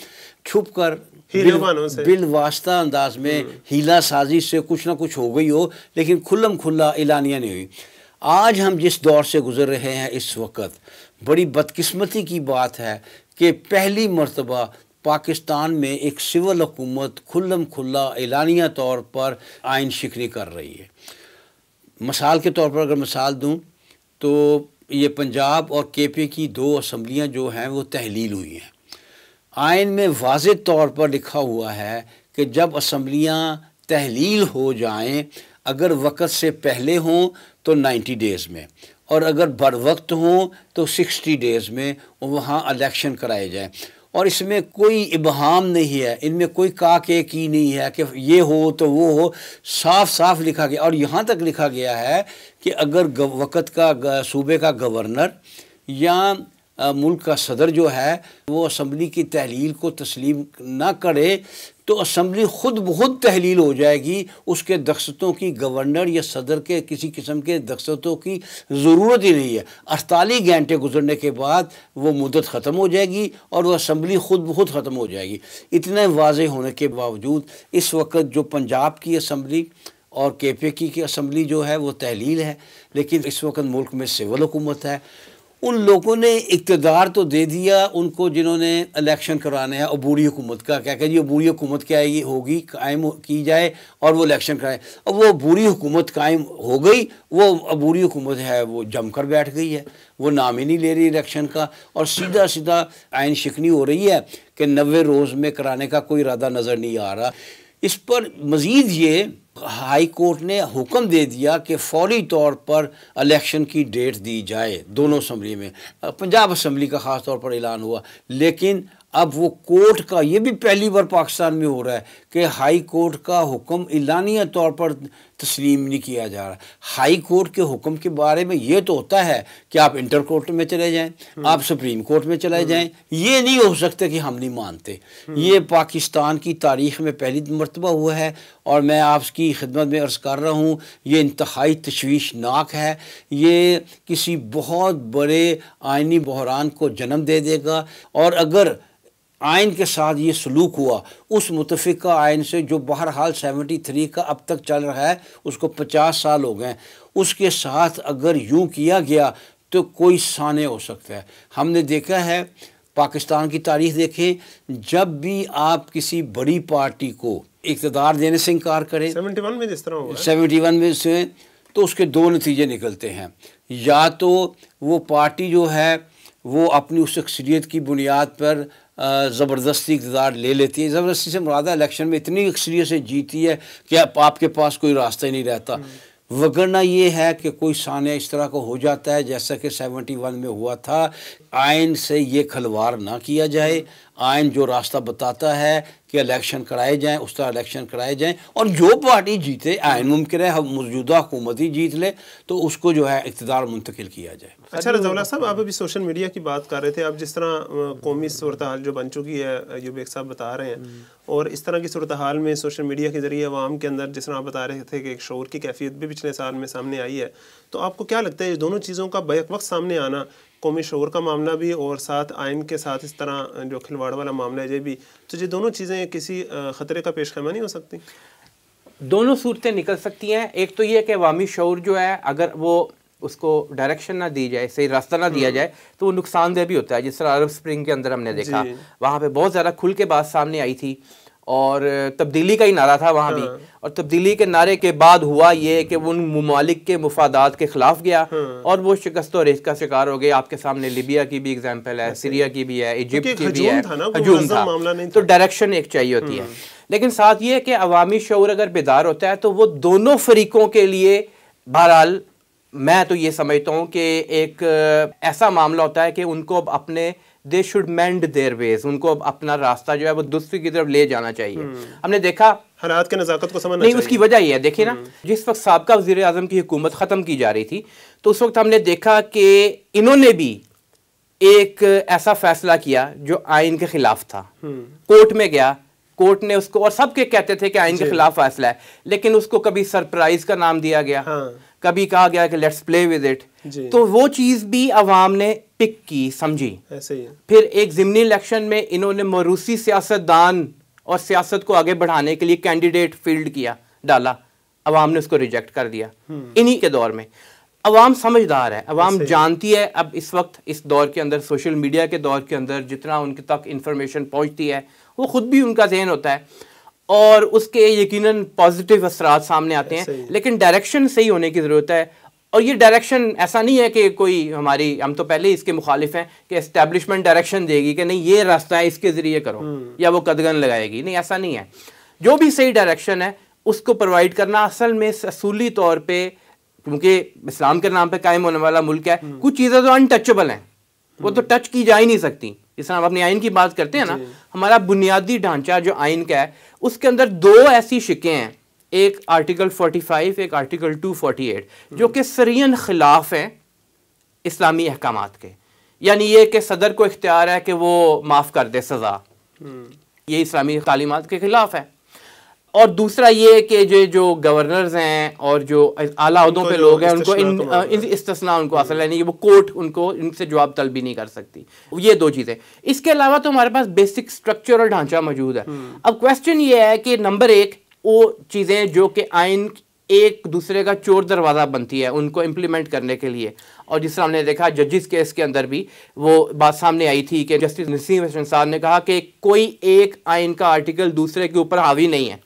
چھپ کر بالواسطہ انداز میں ہیلا سازی سے کچھ نہ کچھ ہو گئی ہو, لیکن کھلم کھلا اعلانیہ نہیں ہوئی. آج ہم جس دور سے گزر رہے ہیں اس وقت, بڑی بدقسمتی کی بات ہے کہ پہلی مرتبہ پاکستان میں ایک سول حکومت کھلم کھلا اعلانیہ طور پر آئین شکنی کر رہی ہے. مثال کے طور پر اگر مثال دوں تو یہ پنجاب اور کے پی کی 2 اسمبلیاں جو ہیں وہ تحلیل ہوئی ہیں. آئین میں واضح طور پر لکھا ہوا ہے کہ جب اسمبلیاں تحلیل ہو جائیں, اگر وقت سے پہلے ہوں تو 90 ڈیز میں, اور اگر بر وقت ہوں تو 60 ڈیز میں وہاں الیکشن کرائے جائیں. اور اس میں کوئی ابہام نہیں ہے, ان میں کوئی کا کہ کی نہیں ہے کہ یہ ہو تو وہ ہو. صاف صاف لکھا گیا, اور یہاں تک لکھا گیا ہے کہ اگر وقت کا صوبے کا گورنر یا ملک کا صدر جو ہے وہ اسمبلی کی تحلیل کو تسلیم نہ کرے تو اسمبلی خود بخود تحلیل ہو جائے گی، اس کے دستخطوں کی گورنر یا صدر کے کسی قسم کے دستخطوں کی ضرورت ہی نہیں ہے۔ 48 گھنٹے گزرنے کے بعد وہ مدت ختم ہو جائے گی اور وہ اسمبلی خود بخود ختم ہو جائے گی۔ اتنے واضح ہونے کے باوجود اس وقت جو پنجاب کی اسمبلی اور کے پی کی اسمبلی جو ہے وہ تحلیل ہے، لیکن اس وقت ملک میں سول حکومت ہے۔ ان لوگوں نے اقتدار تو دے دیا ان کو جنہوں نے الیکشن کرانے ہیں عبوری حکومت کا، کیا کہ جی عبوری حکومت کیا ہوگی، قائم کی جائے اور وہ الیکشن کرائے۔ اب وہ عبوری حکومت قائم ہو گئی، وہ عبوری حکومت ہے وہ جم کر بیٹھ گئی ہے، وہ نام ہی نہیں لے رہی الیکشن کا، اور سیدھا سیدھا آئین شکنی ہو رہی ہے کہ 90 روز میں کرانے کا کوئی ارادہ نظر نہیں آ رہا۔ اس پر مزید یہ ہائی کورٹ نے حکم دے دیا کہ فوری طور پر الیکشن کی ڈیٹ دی جائے دونوں اسمبلی میں۔ پنجاب اسمبلی کا خاص طور پر اعلان ہوا، لیکن اب وہ کورٹ کا، یہ بھی پہلی بار پاکستان میں ہو رہا ہے کہ ہائی کورٹ کا حکم اعلانیہ طور پر تسلیم نہیں کیا جا رہا۔ ہائی کورٹ کے حکم کے بارے میں یہ تو ہوتا ہے کہ آپ انٹر کورٹ میں چلے جائیں، آپ سپریم کورٹ میں چلے جائیں، یہ نہیں ہو سکتا کہ ہم نہیں مانتے۔ یہ پاکستان کی تاریخ میں پہلی مرتبہ ہوا ہے، اور میں آپ کی خدمت میں عرض کر رہا ہوں یہ انتہائی تشویشناک ہے، یہ کسی بہت بڑے آئینی بحران کو جنم دے دے گا۔ اور اگر آئین کے ساتھ یہ سلوک ہوا اس متفقہ آئین سے جو بہرحال 73 کا اب تک چل رہا ہے، اس کو 50 سال ہو گئے، اس کے ساتھ اگر یوں کیا گیا تو کوئی سانحہ ہو سکتا ہے۔ ہم نے دیکھا ہے پاکستان کی تاریخ دیکھیں، جب بھی آپ کسی بڑی پارٹی کو اقتدار دینے سے انکار کریں، 71 میں جس طرح ہوا ہے، 71 میں سے، تو اس کے دو نتیجے نکلتے ہیں۔ یا تو وہ پارٹی جو ہے وہ اپنی اس اکثریت کی بنیاد پر زبردستی اقتدار لے لیتی ہے، زبردستی سے مراد ہے الیکشن میں اتنی اکثریت سے جیتی ہے کہ آپ کے پاس کوئی راستہ ہی نہیں رہتا، وگرنہ یہ ہے کہ کوئی سانحہ اس طرح کو ہو جاتا ہے جیسا کہ 71 میں ہوا تھا۔ آئین سے یہ کھلواڑ نہ کیا جائے، آئین جو راستہ بتاتا ہے کہ الیکشن کرائے جائیں اس طرح الیکشن کرائے جائیں، اور جو پارٹی جیتے، آئین ممکن ہے موجودہ حکومت ہی جیت لے تو اس کو جو ہے اقتدار منتقل کیا جائے۔ اچھا رضا اللہ صاحب، آپ ابھی سوشل میڈیا کی بات کر رہے تھے، اب جس طرح قومی صورتحال جو بن چکی ہے ایوب ایک صاحب بتا رہے ہیں، اور اس طرح کی صورتحال میں سوشل میڈیا کے ذریعے عوام کے اندر جس طرح آپ بتا رہے تھے کہ ایک شعور کی کیفیت بھی پچھلے سال میں سامنے آئی ہے، تو آپ کو کیا لگتا ہے یہ دونوں چیزوں کا بیک وقت سامنے آنا، قومی شعور کا معاملہ بھی اور ساتھ آئین کے ساتھ اس طرح جو کھلواڑ والا معاملہ ہے یہ بھی، تو یہ دونوں چیزیں کسی خطرے کا پیش خیمہ نہیں ہو سکتی؟ دونوں صورتیں نکل سکتی ہیں۔ ایک تو یہ کہ عوامی شعور جو ہے اگر وہ اس کو ڈائریکشن نہ دی جائے، صحیح راستہ نہ دیا جائے تو وہ نقصان دہ بھی ہوتا ہے، جس طرح عرب سپرنگ کے اندر ہم نے دیکھا، وہاں پہ بہت زیادہ کھل کے بات سامنے آئی تھی اور تبدیلی کا ہی نعرہ تھا وہاں بھی، اور تبدیلی کے نعرے کے بعد ہوا یہ کہ ان ممالک کے مفادات کے خلاف گیا اور وہ شکست و ریت کا شکار ہو گئے۔ آپ کے سامنے لیبیا کی بھی ایگزامپل ہے، سیریا کی بھی ہے، ایجپٹ کی بھی ہے، ہجوم تھا، تو ڈائریکشن ایک چاہیے ہوتی ہے۔ لیکن ساتھ یہ کہ عوامی شعور اگر بیدار ہوتا ہے تو وہ دونوں فریقوں کے لیے بہرحال میں تو یہ سمجھتا ہوں کہ ایک ایسا معاملہ ہوتا ہے کہ ان کو اپنے دے شوڈ مینڈ دیئر ویز، ان کو اپنا راستہ جو ہے وہ درستی کی طرف لے جانا چاہیے۔ ہم نے دیکھا حالات کے نزاکت کو سمجھنا نہیں، اس کی وجہ یہ ہے، دیکھیں نا، جس وقت سابقہ وزیر اعظم کی حکومت ختم کی جا رہی تھی تو اس وقت ہم نے دیکھا کہ انہوں نے بھی ایک ایسا فیصلہ کیا جو آئین کے خلاف تھا، کورٹ میں گیا، کورٹ نے اس کو، اور سب کے کہتے تھے کہ آئین کے خلاف فیصلہ ہے، لیکن اس کو کبھی سرپرائز کا نام دیا گیا، کبھی کہا گیا کہ لیٹس پلے ود اٹ، تو وہ چیز بھی عوام نے پک کی، سمجھی۔ پھر ایک ضمنی الیکشن میں انہوں نے موروثی سیاستدان اور سیاست کو آگے بڑھانے کے لیے کینڈیڈیٹ فیلڈ کیا، ڈالا، عوام نے اس کو ریجیکٹ کر دیا۔ انہی کے دور میں عوام سمجھدار ہے، عوام جانتی ہے اب اس وقت اس دور کے اندر، سوشل میڈیا کے دور کے اندر جتنا ان کے تک انفارمیشن پہنچتی ہے وہ خود بھی ان کا ذہن ہوتا ہے اور اس کے یقیناً پازیٹیو اثرات سامنے آتے ہیں، لیکن ڈائریکشن صحیح ہونے کی ضرورت ہے۔ اور یہ ڈائریکشن ایسا نہیں ہے کہ کوئی ہم تو پہلے اس کے مخالف ہیں کہ اسٹیبلشمنٹ ڈائریکشن دے گی کہ نہیں یہ راستہ ہے اس کے ذریعے کرو یا وہ قدغن لگائے گی، نہیں، ایسا نہیں ہے۔ جو بھی صحیح ڈائریکشن ہے اس کو پرووائڈ کرنا اصل میں اصولی طور پہ، کیونکہ اسلام کے نام پہ قائم ہونے والا ملک ہے، کچھ چیزیں تو انٹچبل ہیں، وہ تو ٹچ کی جا ہی نہیں سکتی۔ جس طرح ہم اپنی آئین کی بات کرتے ہیں نا، ہمارا بنیادی ڈھانچہ جو آئین کا ہے اس کے اندر دو ایسی شقیں ہیں، ایک آرٹیکل 45، ایک آرٹیکل 248، جو کہ سریعاً خلاف ہیں اسلامی احکامات کے۔ یعنی یہ کہ صدر کو اختیار ہے کہ وہ معاف کر دے سزا، یہ اسلامی تعلیمات کے خلاف ہے۔ اور دوسرا یہ کہ جو گورنرز ہیں اور جو اعلیٰ عہدوں پہ لوگ ہیں ان کو استثناء ان کو حاصل ہے، یعنی وہ کورٹ ان سے جواب طلبی نہیں کر سکتی۔ یہ دو چیزیں۔ اس کے علاوہ تو ہمارے پاس بیسک سٹرکچر اور ڈھانچہ موجود ہے۔ اب کویسچن یہ ہے کہ نمبر ایک، وہ چیزیں جو کہ آئین ایک دوسرے کا چور دروازہ بنتی ہے ان کو امپلیمنٹ کرنے کے لیے، اور جس طرح ہم نے دیکھا ججز کیس کے اندر بھی وہ بات سامنے آئی تھی کہ جسٹس نسیم حسن صاحب نے کہا کہ کوئی ایک آئین کا آرٹیکل دوسرے کے اوپر حاوی نہیں ہے۔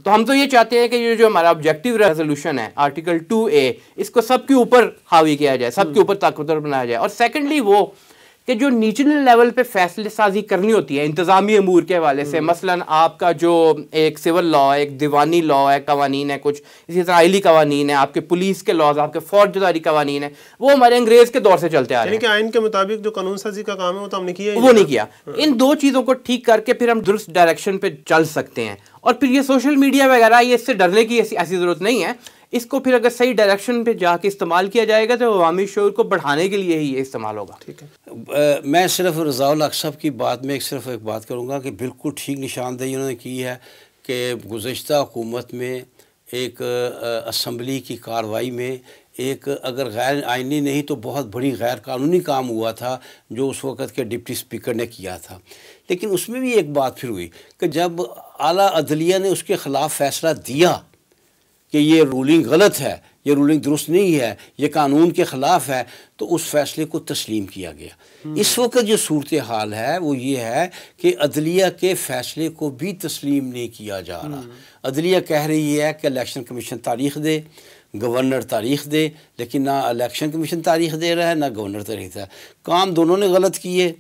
تو ہم تو یہ چاہتے ہیں کہ یہ جو ہمارا آبجیکٹیو ریزولوشن ہے آرٹیکل 2A، اس کو سب کے اوپر حاوی کیا جائے، سب کے اوپر طاقتور بنایا جائے۔ اور سیکنڈلی وہ کہ جو نیشنل لیول پہ فیصلے سازی کرنی ہوتی ہے انتظامی امور کے حوالے سے، مثلا آپ کا جو ایک سول لا ہے، ایک دیوانی لا ہے، قوانین ہے کچھ، اسی طرح آئلی قوانین ہیں، آپ کے پولیس کے لاز، آپ کے فوج جاری قوانین ہیں، وہ ہمارے انگریز کے دور سے چلتے آ رہے ہیں۔ یعنی کہ آئین کے مطابق جو قانون سازی کا کام ہے وہ تو ہم نے کیا وہ نہیں کیا۔ ان دو چیزوں کو ٹھیک کر کے پھر ہم درست ڈائریکشن پہ چل سکتے ہیں۔ اور پھر یہ سوشل میڈیا وغیرہ، یہ اس سے ڈرنے کی ایسی ضرورت نہیں ہے، اس کو پھر اگر صحیح ڈائریکشن پہ جا کے استعمال کیا جائے گا تو عوامی شعور کو بڑھانے کے لیے ہی یہ استعمال ہوگا۔ ٹھیک ہے۔ میں صرف رضا الحق صاحب کی بات میں صرف ایک بات کروں گا کہ بالکل ٹھیک نشاندہی انہوں نے کی ہے کہ گزشتہ حکومت میں ایک اسمبلی کی کارروائی میں ایک اگر غیر آئینی نہیں تو بہت بڑی غیر قانونی کام ہوا تھا جو اس وقت کے ڈپٹی اسپیکر نے کیا تھا۔ لیکن اس میں بھی ایک بات پھر ہوئی کہ جب اعلیٰ عدلیہ نے اس کے خلاف فیصلہ دیا کہ یہ رولنگ غلط ہے، یہ رولنگ درست نہیں ہے، یہ قانون کے خلاف ہے، تو اس فیصلے کو تسلیم کیا گیا۔ اس وقت جو صورتحال ہے وہ یہ ہے کہ عدلیہ کے فیصلے کو بھی تسلیم نہیں کیا جا رہا۔ عدلیہ کہہ رہی ہے کہ الیکشن کمیشن تاریخ دے، گورنر تاریخ دے، لیکن نہ الیکشن کمیشن تاریخ دے رہا ہے نہ گورنر تاریخ دے رہا ہے۔ کام دونوں نے غلط کیے،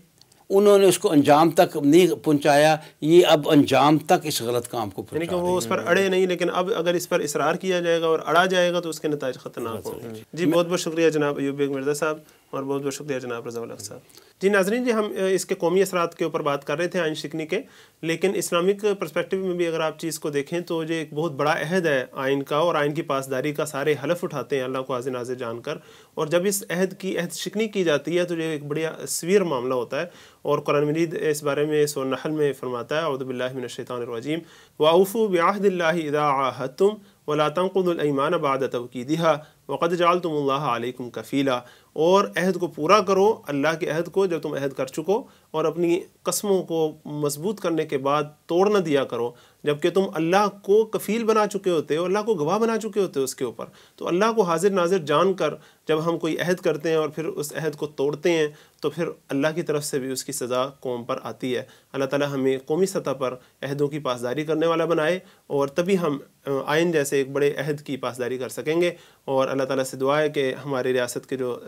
انہوں نے اس کو انجام تک نہیں پہنچایا، یہ اب انجام تک اس غلط کام کو پہنچا یعنی کہ وہ اس پر اڑے نہیں، لیکن اب اگر اس پر اصرار کیا جائے گا اور اڑا جائے گا تو اس کے نتائج خطرناک ہوں گے۔ جی بہت بہت شکریہ جناب ایوب بیگ مرزا صاحب، اور بہت بہت شکریہ جناب رضا الحق صاحب۔ جی ناظرین، جی ہم اس کے قومی اثرات کے اوپر بات کر رہے تھے آئین شکنی کے، لیکن اسلامک پرسپیکٹیو میں بھی اگر آپ چیز کو دیکھیں تو یہ ایک بہت بڑا عہد ہے آئین کا، اور آئین کی پاسداری کا سارے حلف اٹھاتے ہیں اللہ کو حاضر ناظر جان کر، اور جب اس عہد شکنی کی جاتی ہے تو یہ ایک بڑا سویر معاملہ ہوتا ہے۔ اور قرآن مجید اس بارے میں سورہ نحل میں فرماتا ہے اعوذ باللہ من الشیطان الرجیم وَأَوْفُوا بِعَهْدِ اللَّهِ إِذَا عَاهَدتُّمْ وَلَا تَنقُضُوا الْأَيْمَانَ بَعْدَ تَوْكِيدِهَا وَقَدْ جَعَلْتُمُ اللَّهَ عَلَيْكُمْ كَفِيلًا، اور عہد کو پورا کرو، اللہ کے عہد کو جب تم عہد کر چکو، اور اپنی قسموں کو مضبوط کرنے کے بعد توڑ نہ دیا کرو جبکہ تم اللہ کو کفیل بنا چکے ہوتے ہو، اللہ کو گواہ بنا چکے ہوتے ہو اس کے اوپر۔ تو اللہ کو حاضر ناظر جان کر جب ہم کوئی عہد کرتے ہیں اور پھر اس عہد کو توڑتے ہیں تو پھر اللہ کی طرف سے بھی اس کی سزا قوم پر آتی ہے۔ اللہ تعالی ہمیں قومی سطح پر عہدوں کی پاسداری کرنے والا بنائے، اور تبھی ہم آئین جیسے ایک بڑے عہد کی پاسداری کر سکیں گے۔ اور اللہ تعالیٰ سے دعا ہے کہ ہماری ریاست کے جو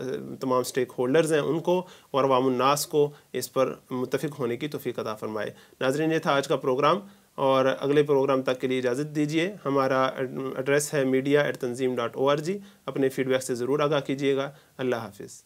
تمام سٹیک ہولڈرز ہیں ان کو اور عوام الناس کو اس پر متفق ہونے کی توفیق عطا فرمائے۔ ناظرین، یہ تھا آج کا پروگرام، اور اگلے پروگرام تک کے لیے اجازت دیجیے۔ ہمارا ایڈریس ہے media@tanzeem.org۔ اپنے فیڈ بیک سے ضرور آگاہ کیجیے گا۔ اللہ حافظ۔